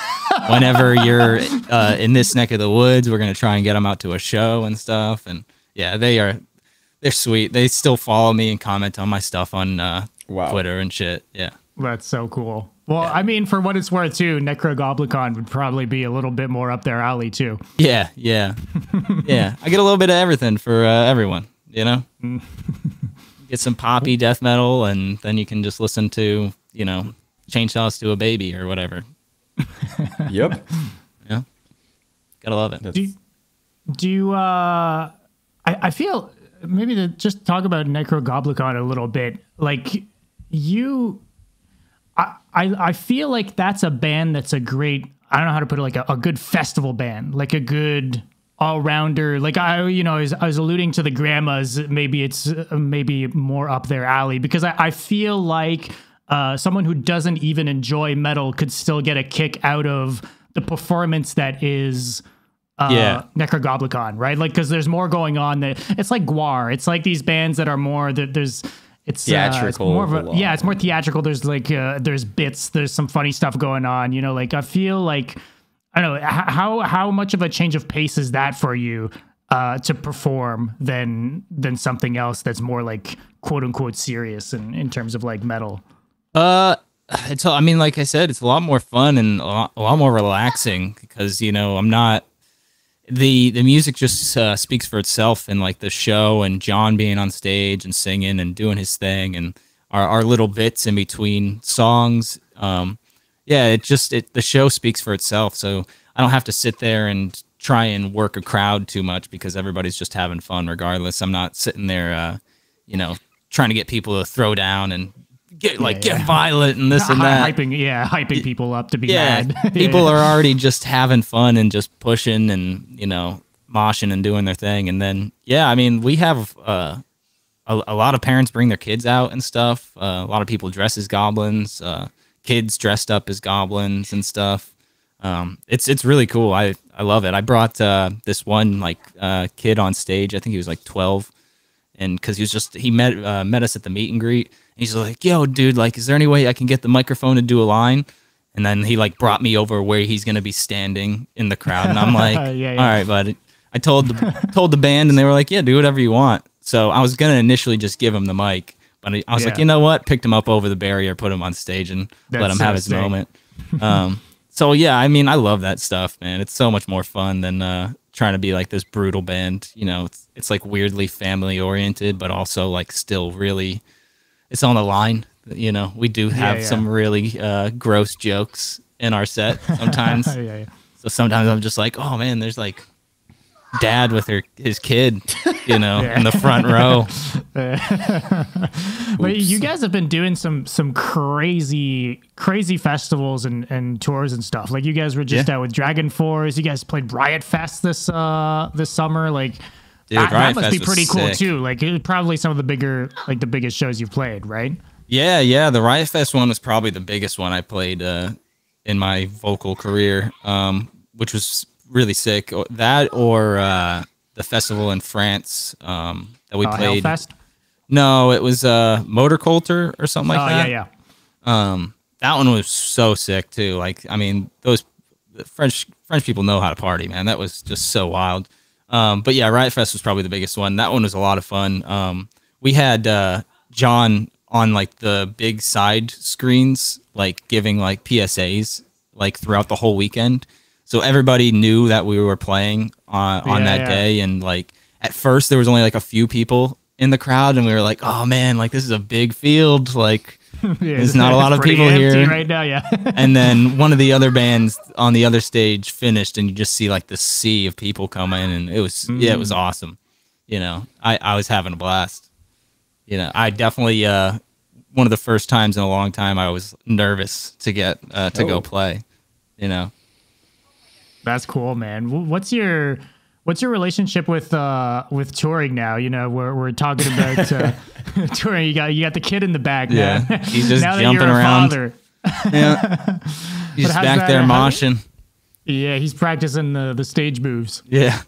whenever you're in this neck of the woods, we're gonna try and get them out to a show and stuff." And yeah, they're sweet. They still follow me and comment on my stuff on Twitter and shit. Yeah, that's so cool. Well, I mean, for what it's worth, too, Nekrogoblikon would probably be a little bit more up their alley, too. Yeah. Yeah. I get a little bit of everything for everyone, Get some poppy death metal, and then you can just listen to, Chainsaws to a Baby or whatever. Yep. Yeah. Gotta love it. Do you, I feel, maybe to just talk about Nekrogoblikon a little bit, like, I feel like that's a band that's a great I don't know how to put it, like a good festival band, like a good all-rounder. Like I was alluding to the Grandmas. Maybe it's maybe more up their alley, because I feel like someone who doesn't even enjoy metal could still get a kick out of the performance that is Nekrogoblikon, right? Like, because there's more going on. That it's like Gwar. It's like these bands that are more that it's theatrical. It's more of it's more theatrical. There's like there's bits. There's some funny stuff going on. You know, like I feel like, I don't know how much of a change of pace is that for you to perform than something else that's more like quote unquote serious in terms of like metal. I mean, like I said, it's a lot more fun and a lot more relaxing, because I'm not. The music just speaks for itself, and like the show and John being on stage and singing and doing his thing, and our little bits in between songs. The show speaks for itself. So I don't have to sit there and try and work a crowd too much, because everybody's just having fun regardless. I'm not sitting there, trying to get people to throw down and get violent and this and that. Hyping people up to be mad. People are already just having fun and just pushing and, moshing and doing their thing. And then, I mean, we have a lot of parents bring their kids out and stuff. A lot of people dress as goblins, kids dressed up as goblins and stuff. It's really cool. I love it. I brought this one kid on stage. I think he was like 12. And because he met us at the meet and greet. He's like, yo, dude, like, is there any way I can get the microphone to do a line? And then he like brought me over where he's going to be standing in the crowd. And I'm like, all right, bud. I told the band, and they were like, yeah, do whatever you want. So I was going to initially just give him the mic. But I was like, you know what? Picked him up over the barrier, put him on stage, and let him have his moment. So, yeah, I mean, I love that stuff, man. It's so much more fun than trying to be like this brutal band. It's like weirdly family oriented, but also like still really... It's on the line. We do have some really gross jokes in our set sometimes. So sometimes I'm just like, oh man, there's like dad with his kid, in the front row. But you guys have been doing some crazy festivals and tours and stuff. Like you guys were just out with Dragon Force. You guys played Riot Fest this summer. Like. Dude, that must be pretty cool too. Like it was probably some of the biggest shows you've played, right? Yeah. The Riot Fest one was probably the biggest one I played in my vocal career, which was really sick. That or the festival in France that we played. Hellfest? No, it was Motor Coulter or something like that. Yeah. That one was so sick too. Like, I mean, those French people know how to party, man. That was just so wild. But yeah, Riot Fest was probably the biggest one. That one was a lot of fun. We had John on like the big side screens, like giving like PSAs like throughout the whole weekend. So everybody knew that we were playing on that day. And like at first there was only like a few people in the crowd, and we were like, oh man, like this is a big field. Like there's not a lot of people here right now. Yeah. And then one of the other bands on the other stage finished, and you just see like the sea of people coming, and it was it was awesome. I was having a blast. I definitely one of the first times in a long time I was nervous to get to go play. That's cool, man. What's your relationship with touring now? We're talking about touring. You got the kid in the back, man. Yeah, he's just now jumping around. Yeah, he's back there moshing. Yeah, he's practicing the stage moves. Yeah.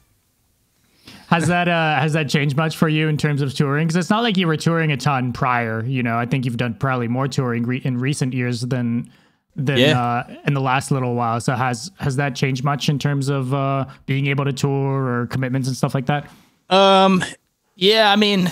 Has that changed much for you in terms of touring? Because it's not like you were touring a ton prior. I think you've done probably more touring in recent years than in the last little while. So has that changed much in terms of being able to tour or commitments and stuff like that? Yeah, I mean,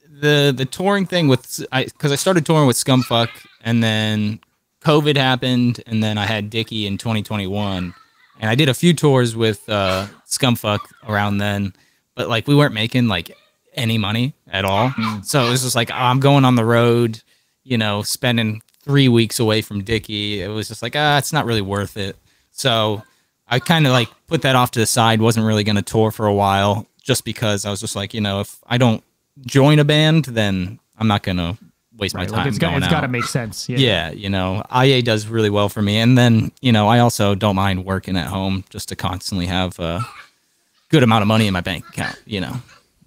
the touring thing because I started touring with Scumfuck, and then COVID happened, and then I had Dickie in 2021, and I did a few tours with Scumfuck around then, but like we weren't making like any money at all. So it was just like, I'm going on the road, spending 3 weeks away from Dickie. It was just like, it's not really worth it. So I kind of like put that off to the side. Wasn't really going to tour for a while, just because I was just like, if I don't join a band, then I'm not going to waste my Right, time it's going out. got to make sense. Yeah, you know, IA does really well for me. And then, you know, I also don't mind working at home just to constantly have a good amount of money in my bank account, you know.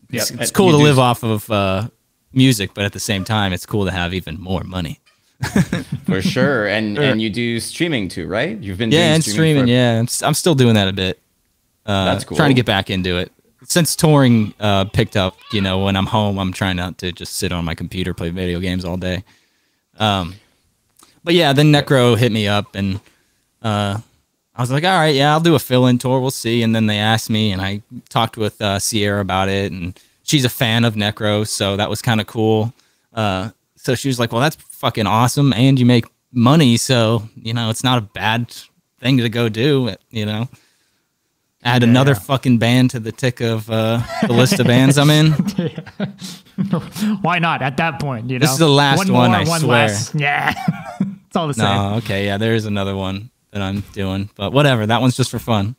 It's cool to live off of music, but at the same time, it's cool to have even more money. For sure. And you do streaming too, right? You've been doing streaming. Yeah, I'm still doing that a bit. That's cool. Trying to get back into it. Since touring picked up, you know, when I'm home, I'm trying not to just sit on my computer, play video games all day. But yeah, then Necro hit me up, and I was like, all right, yeah, I'll do a fill-in tour. We'll see. And then they asked me, and I talked with Sierra about it, and she's a fan of Necro, so that was kind of cool. So she was like, well, that's fucking awesome, and you make money, so, you know, it's not a bad thing to go do, you know. Add another fucking band to the tick of the list of bands I'm in. Why not at that point? You know, this is the last one, I swear. Less. Yeah, it's all the same. No, okay, yeah, there is another one that I'm doing, but whatever. That one's just for fun.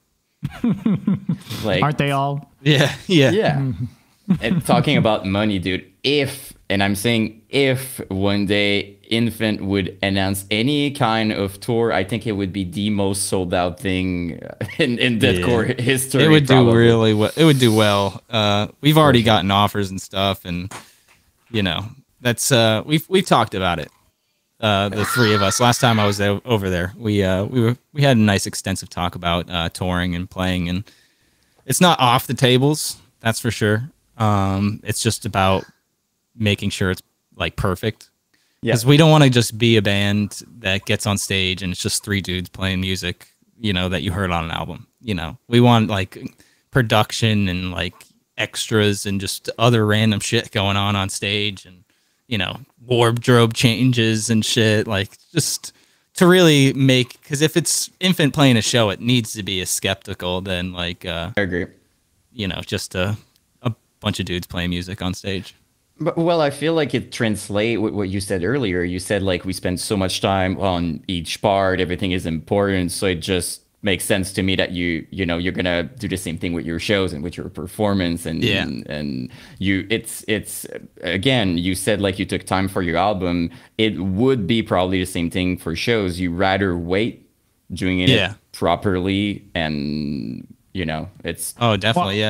Like, aren't they all? Yeah. And talking about money, dude, and I'm saying if one day Infant would announce any kind of tour, I think it would be the most sold out thing in deathcore history. It would probably. do really well. It would do well. We've already gotten offers and stuff, and you know, that's we've talked about it. The three of us. Last time I was over there, we had a nice extensive talk about touring and playing, and it's not off the tables, that's for sure. It's just about making sure it's like perfect. Because we don't want to just be a band that gets on stage and it's just three dudes playing music, you know, that you heard on an album. You know, we want like production and like extras and just other random shit going on stage, and, you know, wardrobe changes and shit, like just to really make, because if it's Infant playing a show, it needs to be as skeptical than like, I agree. You know, just a bunch of dudes playing music on stage. But, well, I feel like it translates what you said earlier. You said like we spend so much time on each part, everything is important, so it just makes sense to me that you know you're gonna do the same thing with your shows and with your performance, and you it's again, you said like you took time for your album. It would be probably the same thing for shows. You rather wait doing it properly, and you know it's definitely.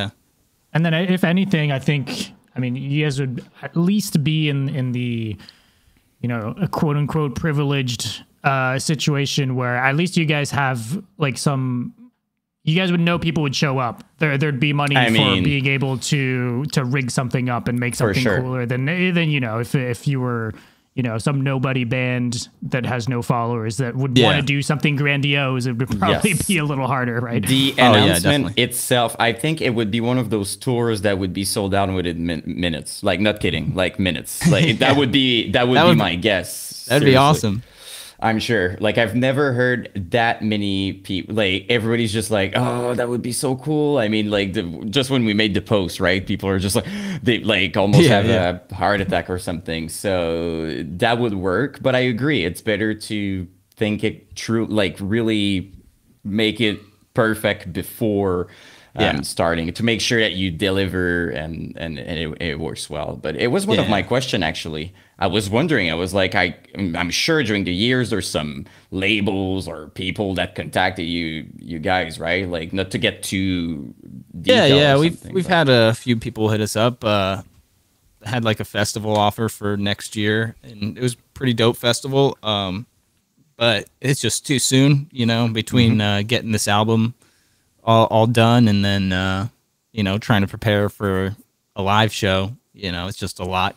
And then if anything, I think, I mean, you guys would at least be in the, you know, a quote unquote privileged situation where at least you guys have like you guys would know people would show up. There'd be money for being able to rig something up and make something cooler than, you know, if you were, you know, some nobody band that has no followers that would want to do something grandiose. It would probably be a little harder, right? The announcement itself, I think it would be one of those tours that would be sold out within minutes. Like, not kidding, like minutes. Like that would be my guess. That'd be awesome. I'm sure. Like, I've never heard that many people, like, everybody's just like, oh, that would be so cool. I mean, like, just when we made the post, right? People are just like, they like almost have a heart attack or something. So that would work. But I agree. It's better to think it true, like, really make it perfect before starting, to make sure that you deliver and it works well. But it was one of my questions, actually. I was wondering, I was like, I'm sure during the years there's some labels or people that contacted you guys, right? Like, not to get too detailed. We've had a few people hit us up. Had like a festival offer for next year, and it was a pretty dope festival. But it's just too soon, you know, between getting this album all done and then you know, trying to prepare for a live show. You know, it's just a lot.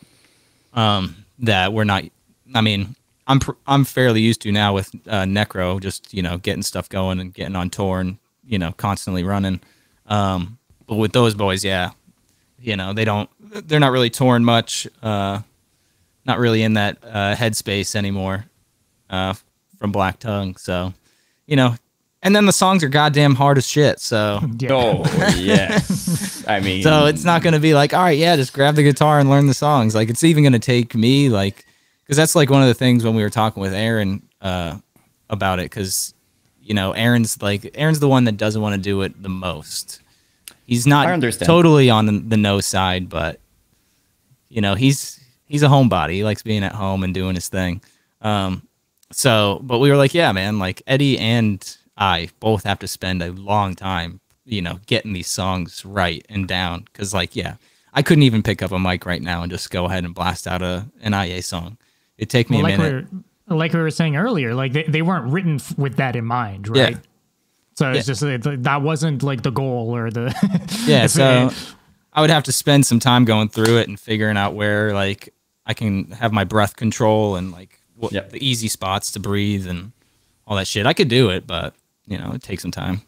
That we're not, I mean, I'm fairly used to now with Necro, just, you know, getting stuff going and getting on tour and, you know, constantly running. But with those boys, you know, they're not really touring much, not really in that headspace anymore from Black Tongue. So, you know, and then the songs are goddamn hard as shit. So, I mean, so it's not going to be like, all right, just grab the guitar and learn the songs. Like, it's even going to take me, like, because that's like one of the things when we were talking with Aaron about it. Because, you know, Aaron's the one that doesn't want to do it the most. He's not totally on the no side, but, you know, he's he's a homebody. He likes being at home and doing his thing. So, but we were like, yeah, man, like Eddie and I both have to spend a long time, you know, getting these songs right and down. Cause like, yeah, I couldn't even pick up a mic right now and just go ahead and blast out an IA song. It'd take me a minute. Like we were saying earlier, like they weren't written with that in mind, right? Yeah. So it's just that wasn't like the goal or the yeah. So I would have to spend some time going through it and figuring out where like I can have my breath control and like what the easy spots to breathe and all that shit. I could do it, but you know, it takes some time.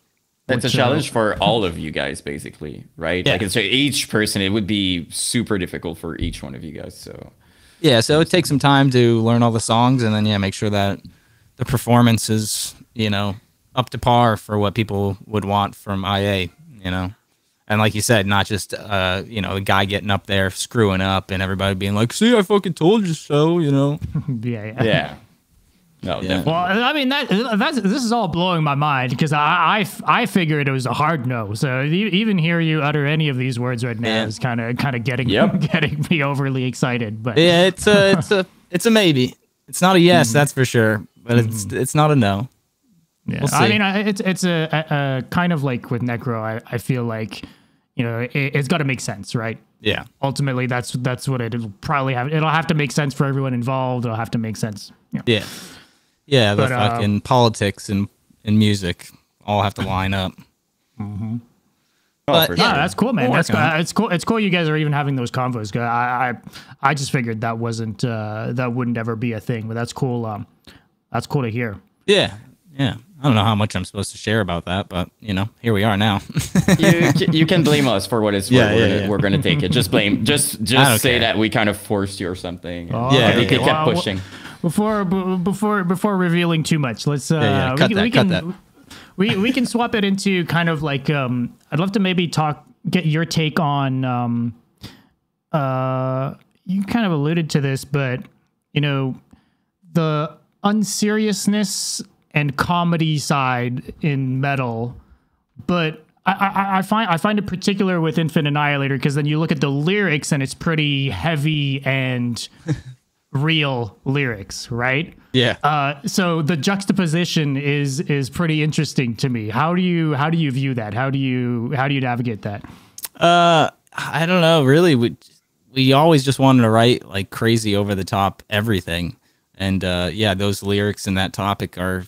It's a challenge for all of you guys, basically, right? Yeah. I can say each person, it would be super difficult for each one of you guys. So yeah, so it takes some time to learn all the songs and then make sure that the performance is, you know, up to par for what people would want from IA, you know. And like you said, not just you know, the guy getting up there screwing up and everybody being like, "See, I fucking told you so," you know. Yeah. No, definitely. Well, I mean this is all blowing my mind because I figured it was a hard no. So even hear you utter any of these words right now is kind of getting me overly excited. But yeah, it's a maybe. It's not a yes, that's for sure. But it's not a no. Yeah, we'll see. I mean it's a kind of like with Necro. I feel like, you know, it's got to make sense, right? Yeah. Ultimately, that's what it'll probably have. It'll have to make sense for everyone involved. It'll have to make sense. You know. Yeah. Yeah, the fucking politics and music all have to line up. Mm-hmm. But sure. Yeah, that's cool, man. We'll That's it's cool. It's cool you guys are even having those convos. I just figured that wasn't that wouldn't ever be a thing, but that's cool. That's cool to hear. Yeah. I don't know how much I'm supposed to share about that, but you know, here we are now. you can blame us for what it's worth. We're gonna take it. Just blame. Just say that we kind of forced you or something. Yeah, we kept pushing. Before revealing too much, let's we can swap it into kind of like I'd love to maybe get your take on you kind of alluded to this, but you know, the unseriousness and comedy side in metal, but I find it particular with Infant Annihilator because then you look at the lyrics and it's pretty heavy and real lyrics, right? Yeah. So the juxtaposition is pretty interesting to me. How do you view that? How do you navigate that? I don't know. Really, we always just wanted to write like crazy over the top everything, and those lyrics and that topic are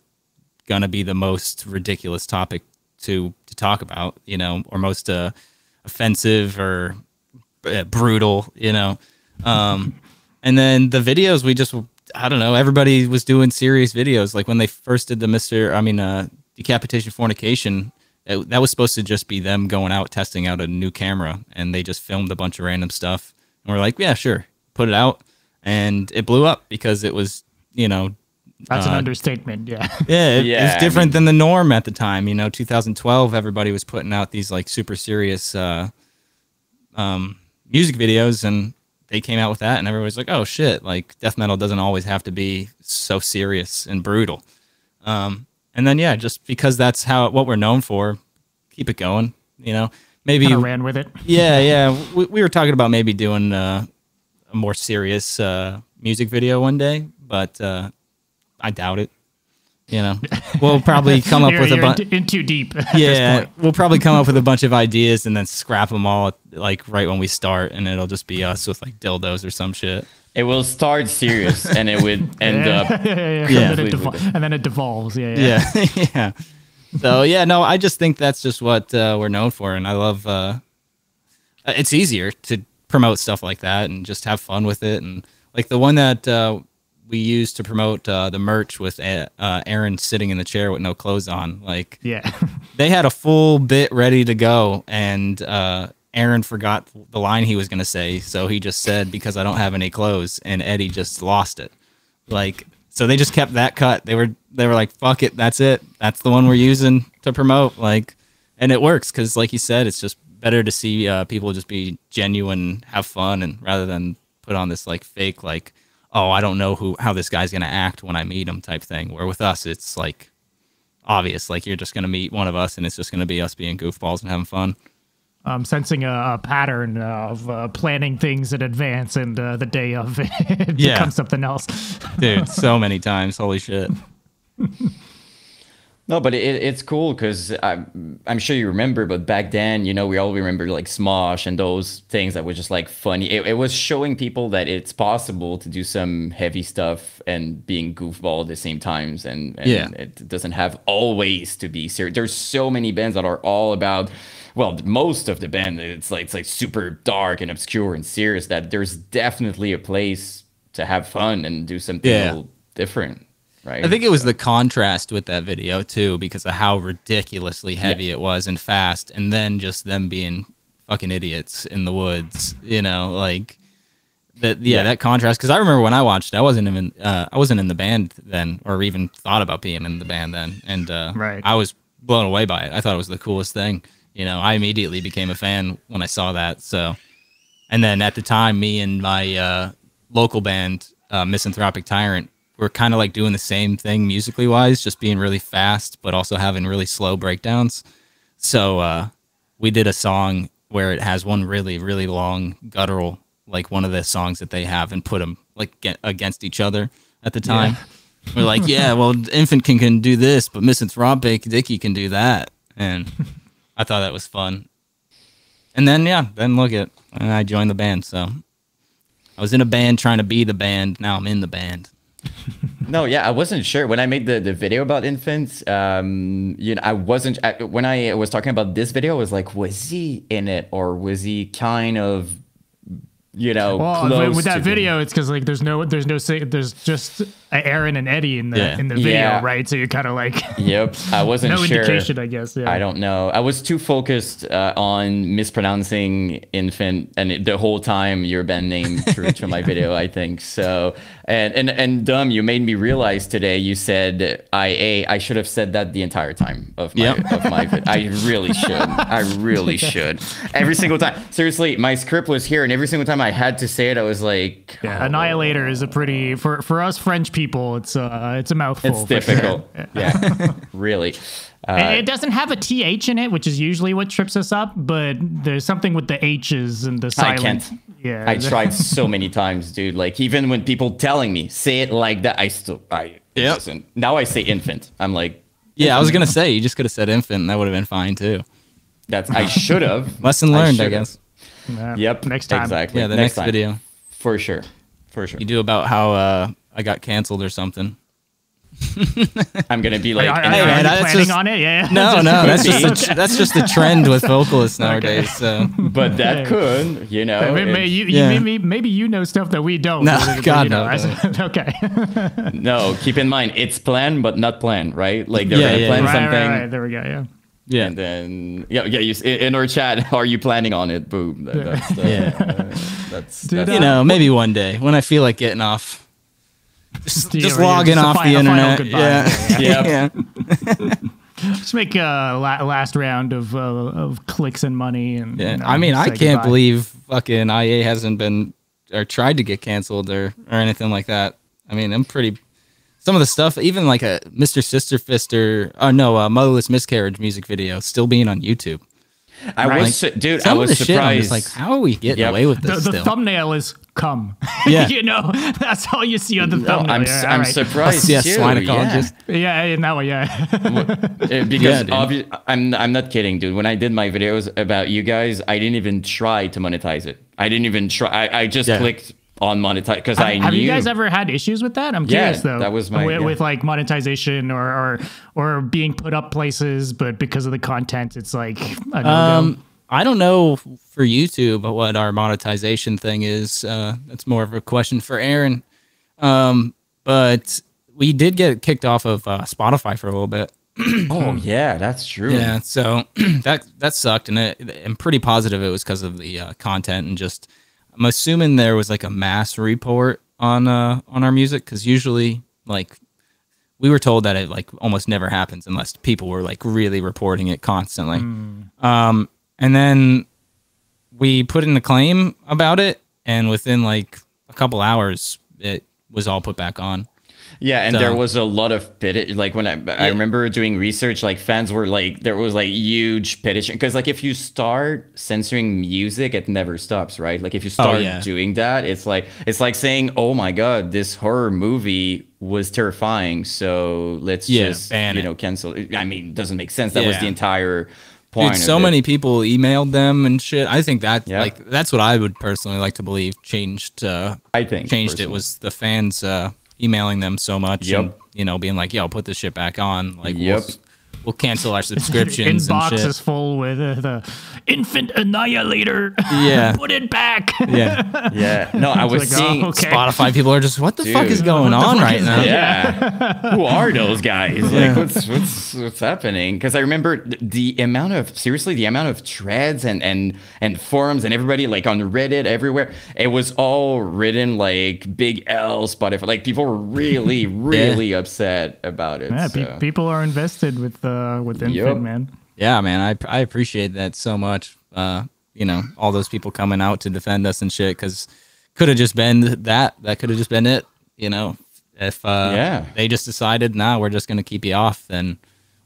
gonna be the most ridiculous topic to talk about, you know, or most offensive or brutal, you know. And then the videos, I don't know, everybody was doing serious videos. Like when they first did the Decapitation Fornication, that was supposed to just be them going out, testing out a new camera, and they just filmed a bunch of random stuff. And we're like, yeah, sure, put it out. And it blew up because it was, you know. That's an understatement, yeah. Yeah, it's different than the norm at the time. You know, 2012, everybody was putting out these like super serious music videos, and they came out with that, and everybody's like, "Oh shit!" Like death metal doesn't always have to be so serious and brutal. And then just because that's what we're known for, keep it going. You know, maybe kind of ran with it. Yeah. We were talking about maybe doing a more serious music video one day, but I doubt it. You know, we'll probably come up with a bunch in too deep. Yeah, we'll probably come up with a bunch of ideas and then scrap them all like right when we start, and it'll just be us with like dildos or some shit. It will start serious, and it would end up. And then it devolves. Yeah. So no, I just think that's just what we're known for, and I love. It's easier to promote stuff like that and just have fun with it, and like the one that we used to promote the merch with Aaron sitting in the chair with no clothes on. Like, they had a full bit ready to go, and Aaron forgot the line he was going to say, so he just said, "Because I don't have any clothes," and Eddie just lost it. Like, so they just kept that cut. They were like, "Fuck it, that's it. That's the one we're using to promote." Like, and it works because, like you said, it's just better to see people just be genuine, have fun, and rather than put on this like fake like, "Oh, I don't know how this guy's going to act when I meet him" type thing. Where with us, it's like obvious. Like you're just going to meet one of us and it's just going to be us being goofballs and having fun. I'm sensing a pattern of planning things in advance, and the day of it becomes something else. Dude, so many times. Holy shit. No, but it's cool because I'm sure you remember, but back then, you know, we all remember like Smosh and those things that were just like funny. It was showing people that it's possible to do some heavy stuff and being goofball at the same times. And it doesn't have always to be serious. There's so many bands that are all about, well, most of the band, it's like super dark and obscure and serious, that there's definitely a place to have fun and do something a little different. Right. I think it was the contrast with that video too, because of how ridiculously heavy it was and fast, and then just them being fucking idiots in the woods, you know, like that. Yeah, that contrast. Because I remember when I watched it, I wasn't in the band then, or even thought about being in the band then, and I was blown away by it. I thought it was the coolest thing. You know, I immediately became a fan when I saw that. So, and then at the time, me and my local band, Misanthropic Tyrant, we're kind of like doing the same thing musically wise, just being really fast, but also having really slow breakdowns. So we did a song where it has one really, really long guttural, like one of the songs that they have, and put them like against each other at the time. Yeah. We're like, yeah, well, Infant can do this, but Misanthropic Dickie can do that. And I thought that was fun. And then, then look at, and I joined the band. So I was in a band trying to be the band. Now I'm in the band. No, I wasn't sure when I made the video about infants. You know, I wasn't when I was talking about this video. I was like, was he in it, or was he kind of, you know, close with that to video? It's because like there's just Aaron and Eddie in the video, right? So you're kind of like, I wasn't no sure. indication, I guess. Yeah. I don't know. I was too focused on mispronouncing infant, and the whole time your band name through to my video, I think so. And Dumb, you made me realize today. You said IA. I should have said that the entire time of my video. I really should. I really should. Every single time. Seriously, my script was here, and every single time I had to say it, I was like, Annihilator is a pretty for us French people. It's a mouthful. It's difficult. Sure. Yeah, really. It doesn't have a TH in it, which is usually what trips us up, but there's something with the H's and the silent. I can't. Yeah, I tried so many times, dude. Like, even when people telling me say it like that, I listen. Now I say infant. I'm like, yeah, I was gonna say you just could have said infant, and that would have been fine too. I should have. Lesson learned, I guess. Yep. Next time. Exactly. Yeah, the next video. For sure. You do about how I got canceled or something. I'm gonna be like, hey man, planning on it? Yeah. No, that's just the trend with vocalists nowadays. So, but that could, you know, maybe you know stuff that we don't. No, God, no. Okay. No, keep in mind it's planned, but not planned, right? Like they're gonna plan something. Right. There we go. Yeah. And then in our chat, are you planning on it? Boom. That's you know, maybe one day when I feel like getting off. Just logging off the internet. Yeah. Just make a last round of clicks and money. And you know, I mean, I can't believe fucking IA hasn't been or tried to get canceled or anything like that. I mean, I'm pretty. Some of the stuff, even like a Mr. Sister Fister, Motherless Miscarriage music video, still being on YouTube. I was surprised. I was like, how are we getting away with this? The thumbnail is "come." Yeah, you know, that's all you see on the thumbnail. I'm surprised. Yeah, gynecologist. Yeah, in that way, because I'm not kidding, dude. When I did my videos about you guys, I didn't even try to monetize it. I didn't even try. I just clicked on monetize because I knew. Have you guys ever had issues with that? I'm curious though. That was my with like monetization or being put up places, but because of the content, it's like a no-go. I don't know for YouTube what our monetization thing is. That's more of a question for Aaron. But we did get kicked off of Spotify for a little bit. Oh yeah, that's true. Yeah, so that sucked, and I'm pretty positive it was because of the content and just. I'm assuming there was like a mass report on our music because usually like we were told that it like almost never happens unless people were like really reporting it constantly. And then we put in a claim about it, and within like a couple hours, it was all put back on. Yeah, and So- there was a lot of like when I remember doing research, like fans were like, there was like huge petition because like if you start censoring music, it never stops, right? Like if you start doing that, it's like saying, oh my god, this horror movie was terrifying, so let's just cancel it. I mean, it doesn't make sense. That was the entire point. Dude, so many people emailed them and shit. I think that like that's what I would personally like to believe changed. I think changed it was the fans emailing them so much and being like, yo, put this shit back on, like we'll cancel our subscriptions and shit. Inbox is full with the infant Annihilator. Yeah. Put it back. Yeah. No, I was seeing Spotify people are just, what the fuck is going on right now? Yeah. Who are those guys? Like, what's happening? Because I remember the amount of threads and forums and everybody like on Reddit everywhere. It was all written like big L Spotify. Like people were really, really upset about it. Yeah, people are invested with infant, man. Yeah, man, I appreciate that so much. All those people coming out to defend us and shit, because could have just been that could have just been it. If they just decided, nah, we're just gonna keep you off, then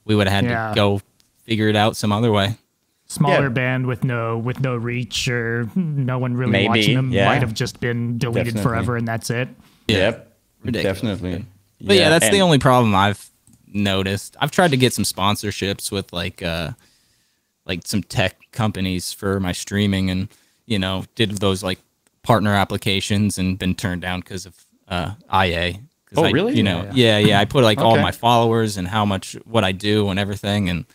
we would have had to go figure it out some other way. Smaller band with no reach or no one really watching them might have just been deleted forever, and that's it. Yep, ridiculous. Definitely. But that's the only problem I've noticed. I've tried to get some sponsorships with like some tech companies for my streaming, and did those like partner applications and been turned down because of IA. Oh, really? Yeah. I put like all my followers and what I do and everything, and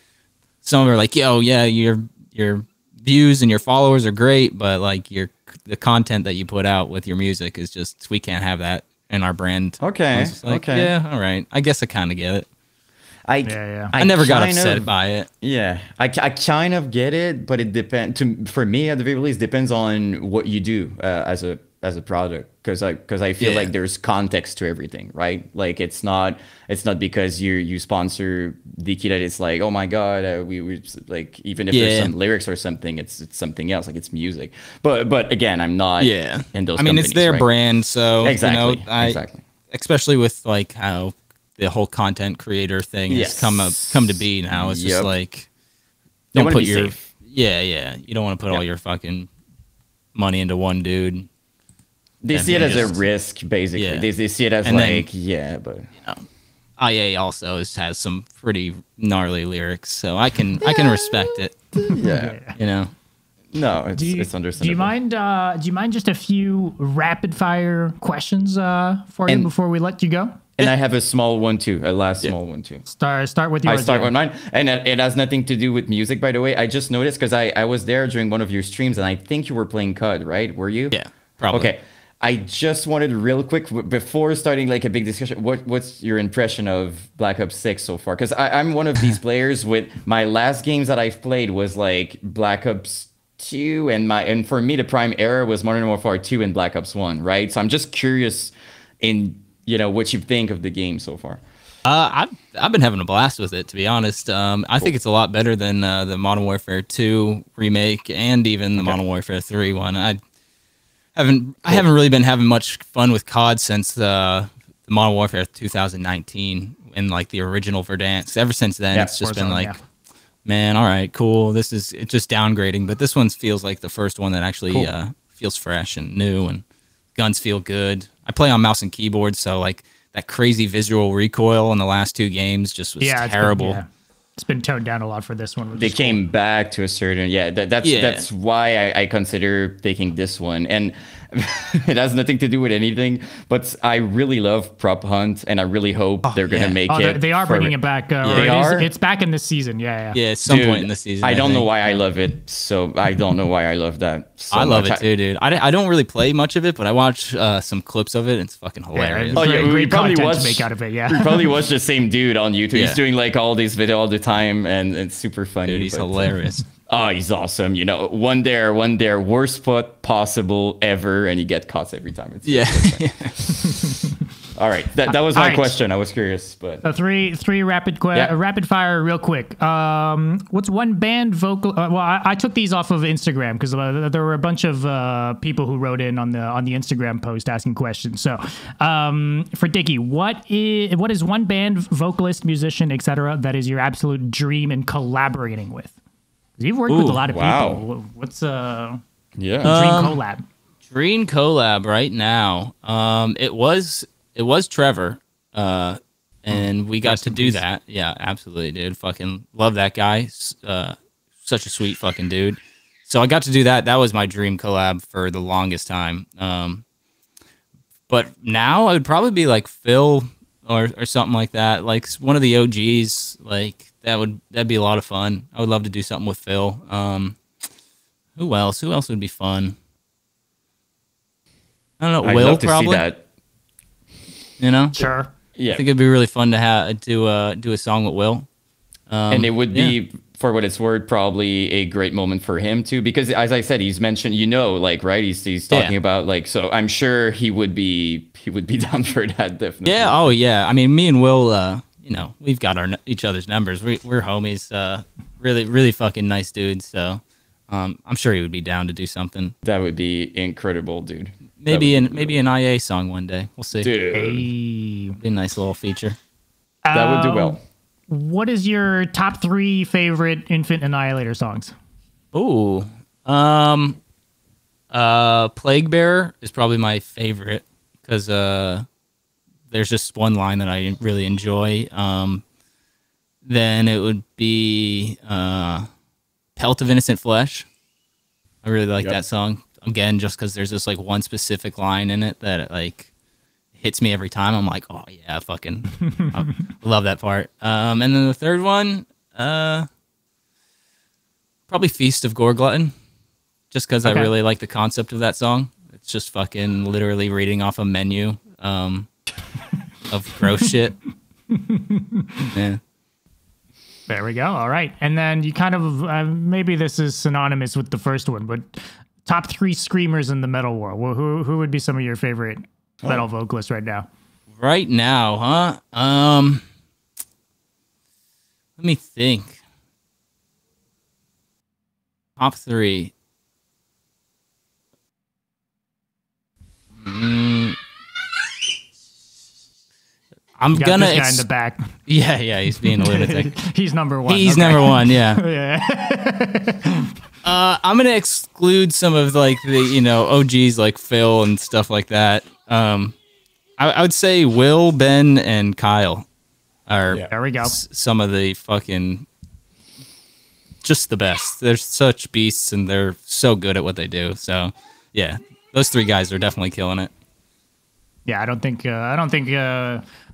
some are like, yo, yeah, your views and your followers are great, but like the content that you put out with your music is just, we can't have that in our brand. Okay. Yeah, all right. I guess I kind of get it. I never got upset by it. Yeah, I kind of get it, but it depends. For me, at the very least, depends on what you do as a product. Because I feel like there's context to everything, right? Like it's not because you sponsor Dickie that it's like, oh my god, we like, even if there's some lyrics or something, it's something else. Like it's music. But again, I'm not in those. I mean, it's their brand, so exactly. Especially with like how the whole content creator thing has come to be now. It's just like, don't put your safe. You don't want to put all your fucking money into one dude. They see it as a risk, basically. They see it as but IA also has some pretty gnarly lyrics, so I can respect it. No, it's understandable. Do you mind just a few rapid fire questions for you before we let you go? And I have a small one too, small one too. Start with yours. I start with mine, and it has nothing to do with music, by the way. I just noticed because I was there during one of your streams, and I think you were playing CUD, right? Were you? Yeah, probably. Okay. I just wanted real quick before starting like a big discussion. What's your impression of Black Ops 6 so far? Because I'm one of these players with my last games that I've played was like Black Ops 2, and for me the prime era was Modern Warfare 2 and Black Ops 1, right? So I'm just curious in what you think of the game so far. I've been having a blast with it, to be honest. I think it's a lot better than the Modern Warfare 2 remake and even the Modern Warfare 3 one. I haven't really been having much fun with COD since the Modern Warfare 2019 and like the original Verdansk. Ever since then, it's just been like, man, all right, cool. It's just downgrading, but this one feels like the first one that actually feels fresh and new, and guns feel good. I play on mouse and keyboard, so like that crazy visual recoil in the last two games just was terrible. It's been toned down a lot for this one. They came back to a certain that's why I consider taking this one, and it has nothing to do with anything, but I really love Prop Hunt, and I really hope they're gonna make it. They are bringing it back. It's back in this season. Yeah, at some point in the season. I don't know why I love it. So I don't know why I love that. I love it too, dude. I don't really play much of it, but I watch some clips of it. It's fucking hilarious. Great content to make out of it. Yeah, we probably watch the same dude on YouTube. He's doing like all these videos all the time, and it's super funny. Dude, he's hilarious. Oh, he's awesome. One there, worst spot possible ever, and you get caught every time. It's All right, that was All my right. question. I was curious, but Three rapid fire, real quick. What's one band vocal? I took these off of Instagram because there were a bunch of people who wrote in on the Instagram post asking questions. So, for Dickie, what is one band, vocalist, musician, etc., that is your absolute dream in collaborating with? 'Cause you've worked with a lot of people. What's dream collab? Dream collab right now. It was Trevor. And we got to do that. Yeah, absolutely, dude. Fucking love that guy. Such a sweet fucking dude. So I got to do that. That was my dream collab for the longest time. But now I would probably be like Phil or something like that. Like one of the OGs. Like that'd be a lot of fun. I would love to do something with Phil. Who else? Who else would be fun? I don't know. I'd Will love to probably. see that. You know? Sure. Yeah, I think it'd be really fun to do a song with Will. And it would be, for what it's worth, probably a great moment for him too, because as I said, he's mentioned, right? He's talking about like, so I'm sure he would be down for that, definitely. Yeah. Oh yeah. I mean, me and Will, we've got each other's numbers. We're homies. Really, really fucking nice dudes. So, I'm sure he would be down to do something. That would be incredible, dude. Maybe an IA song one day. We'll see. Dude. Hey. Be a nice little feature. That would do well. What is your top 3 favorite Infant Annihilator songs? Ooh. Plague Bearer is probably my favorite because there's just one line that I really enjoy. Then it would be Pelt of Innocent Flesh. I really like that song. Again, just because there's this like one specific line in it that like hits me every time. I'm like, oh yeah, fucking I love that part. And then the third one, probably Feast of Gore Glutton, just because I really like the concept of that song. It's just fucking literally reading off a menu of gross shit. Yeah. There we go. All right. And then you kind of, maybe this is synonymous with the first one, but top 3 screamers in the metal world. Well, who would be some of your favorite metal vocalists right now? Right now, huh? Let me think. Top 3. I'm gonna this guy in the back. Yeah, he's being a lunatic. He's number 1. He's number 1, yeah. Yeah. I'm gonna exclude some of like the OGs like Phil and stuff like that. I would say Will, Ben, and Kyle are there we go. Some of the fucking just the best. They're such beasts and they're so good at what they do. So yeah, those 3 guys are definitely killing it. Yeah, I don't think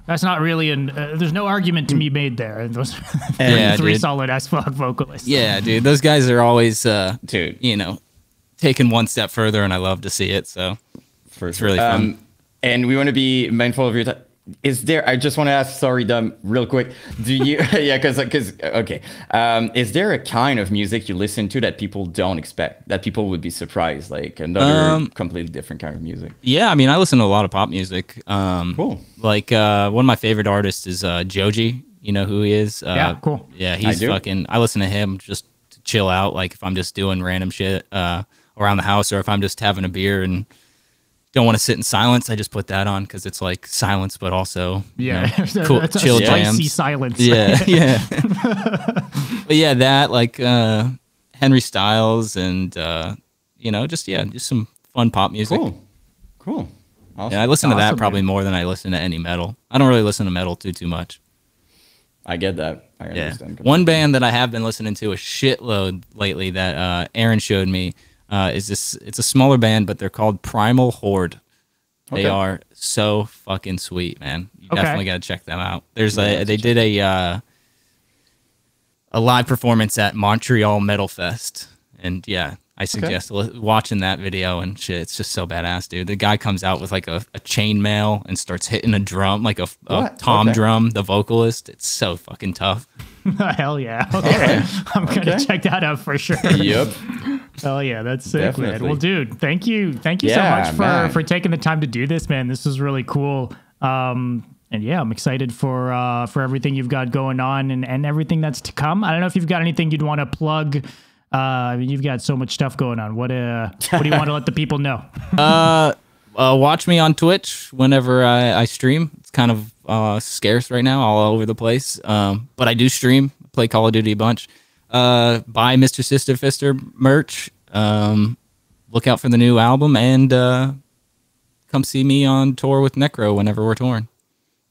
that's not really there's no argument to be made there. Those three solid as fuck vocalists. Yeah, dude, those guys are always dude, taking one step further, and I love to see it. So it's really fun. And we want to be mindful of your time. Is there? I just want to ask. Sorry, Dom, real quick. Do you? Yeah, because okay. Is there a kind of music you listen to that people don't expect? That people would be surprised, like another completely different kind of music? Yeah, I mean, I listen to a lot of pop music. Cool. Like one of my favorite artists is Joji. You know who he is? Yeah, cool. Yeah, he's fucking. I listen to him just to chill out. Like if I'm just doing random shit around the house, or if I'm just having a beer and don't want to sit in silence, I just put that on because it's like silence, but also cool, it's chill a spicy jams. silence. Yeah, yeah. But yeah, that like Henry Styles and just some fun pop music. Cool. Awesome. Yeah, I listen to that probably more than I listen to any metal. I don't really listen to metal too much. I get that. I understand. One band that I have been listening to a shitload lately that Aaron showed me. It's a smaller band, but they're called Primal Horde. They are so fucking sweet, man. You definitely got to check them out. They did a live performance at Montreal Metal Fest, and yeah, I suggest watching that video and shit. It's just so badass, dude. The guy comes out with like a chainmail and starts hitting a drum, like a tom drum, the vocalist. It's so fucking tough. Hell yeah. Okay. I'm going to check that out for sure. Yep. Hell yeah. That's sick, man. Well, dude, thank you so much for taking the time to do this, man. This was really cool. And yeah, I'm excited for everything you've got going on and everything that's to come. I don't know if you've got anything you'd want to plug. I mean, you've got so much stuff going on. What do you want to let the people know? Watch me on Twitch whenever I stream. It's kind of scarce right now, all over the place. But I do stream, play Call of Duty a bunch. Buy Mr. Sister Fister merch. Look out for the new album, and come see me on tour with Necro whenever we're touring.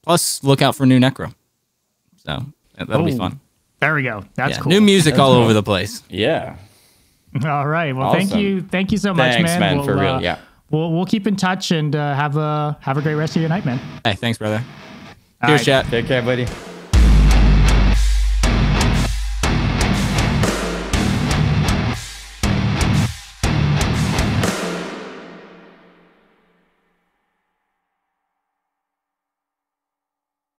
Plus, look out for new Necro. So that'll be fun. There we go. That's cool. New music all over the place. Yeah. All right. Well, Awesome. thank you so much, Thanks, man. We'll, for real. Yeah. We'll keep in touch and have a great rest of your night, man. Hey, thanks, brother. All Cheers, right. chat. Take care, buddy.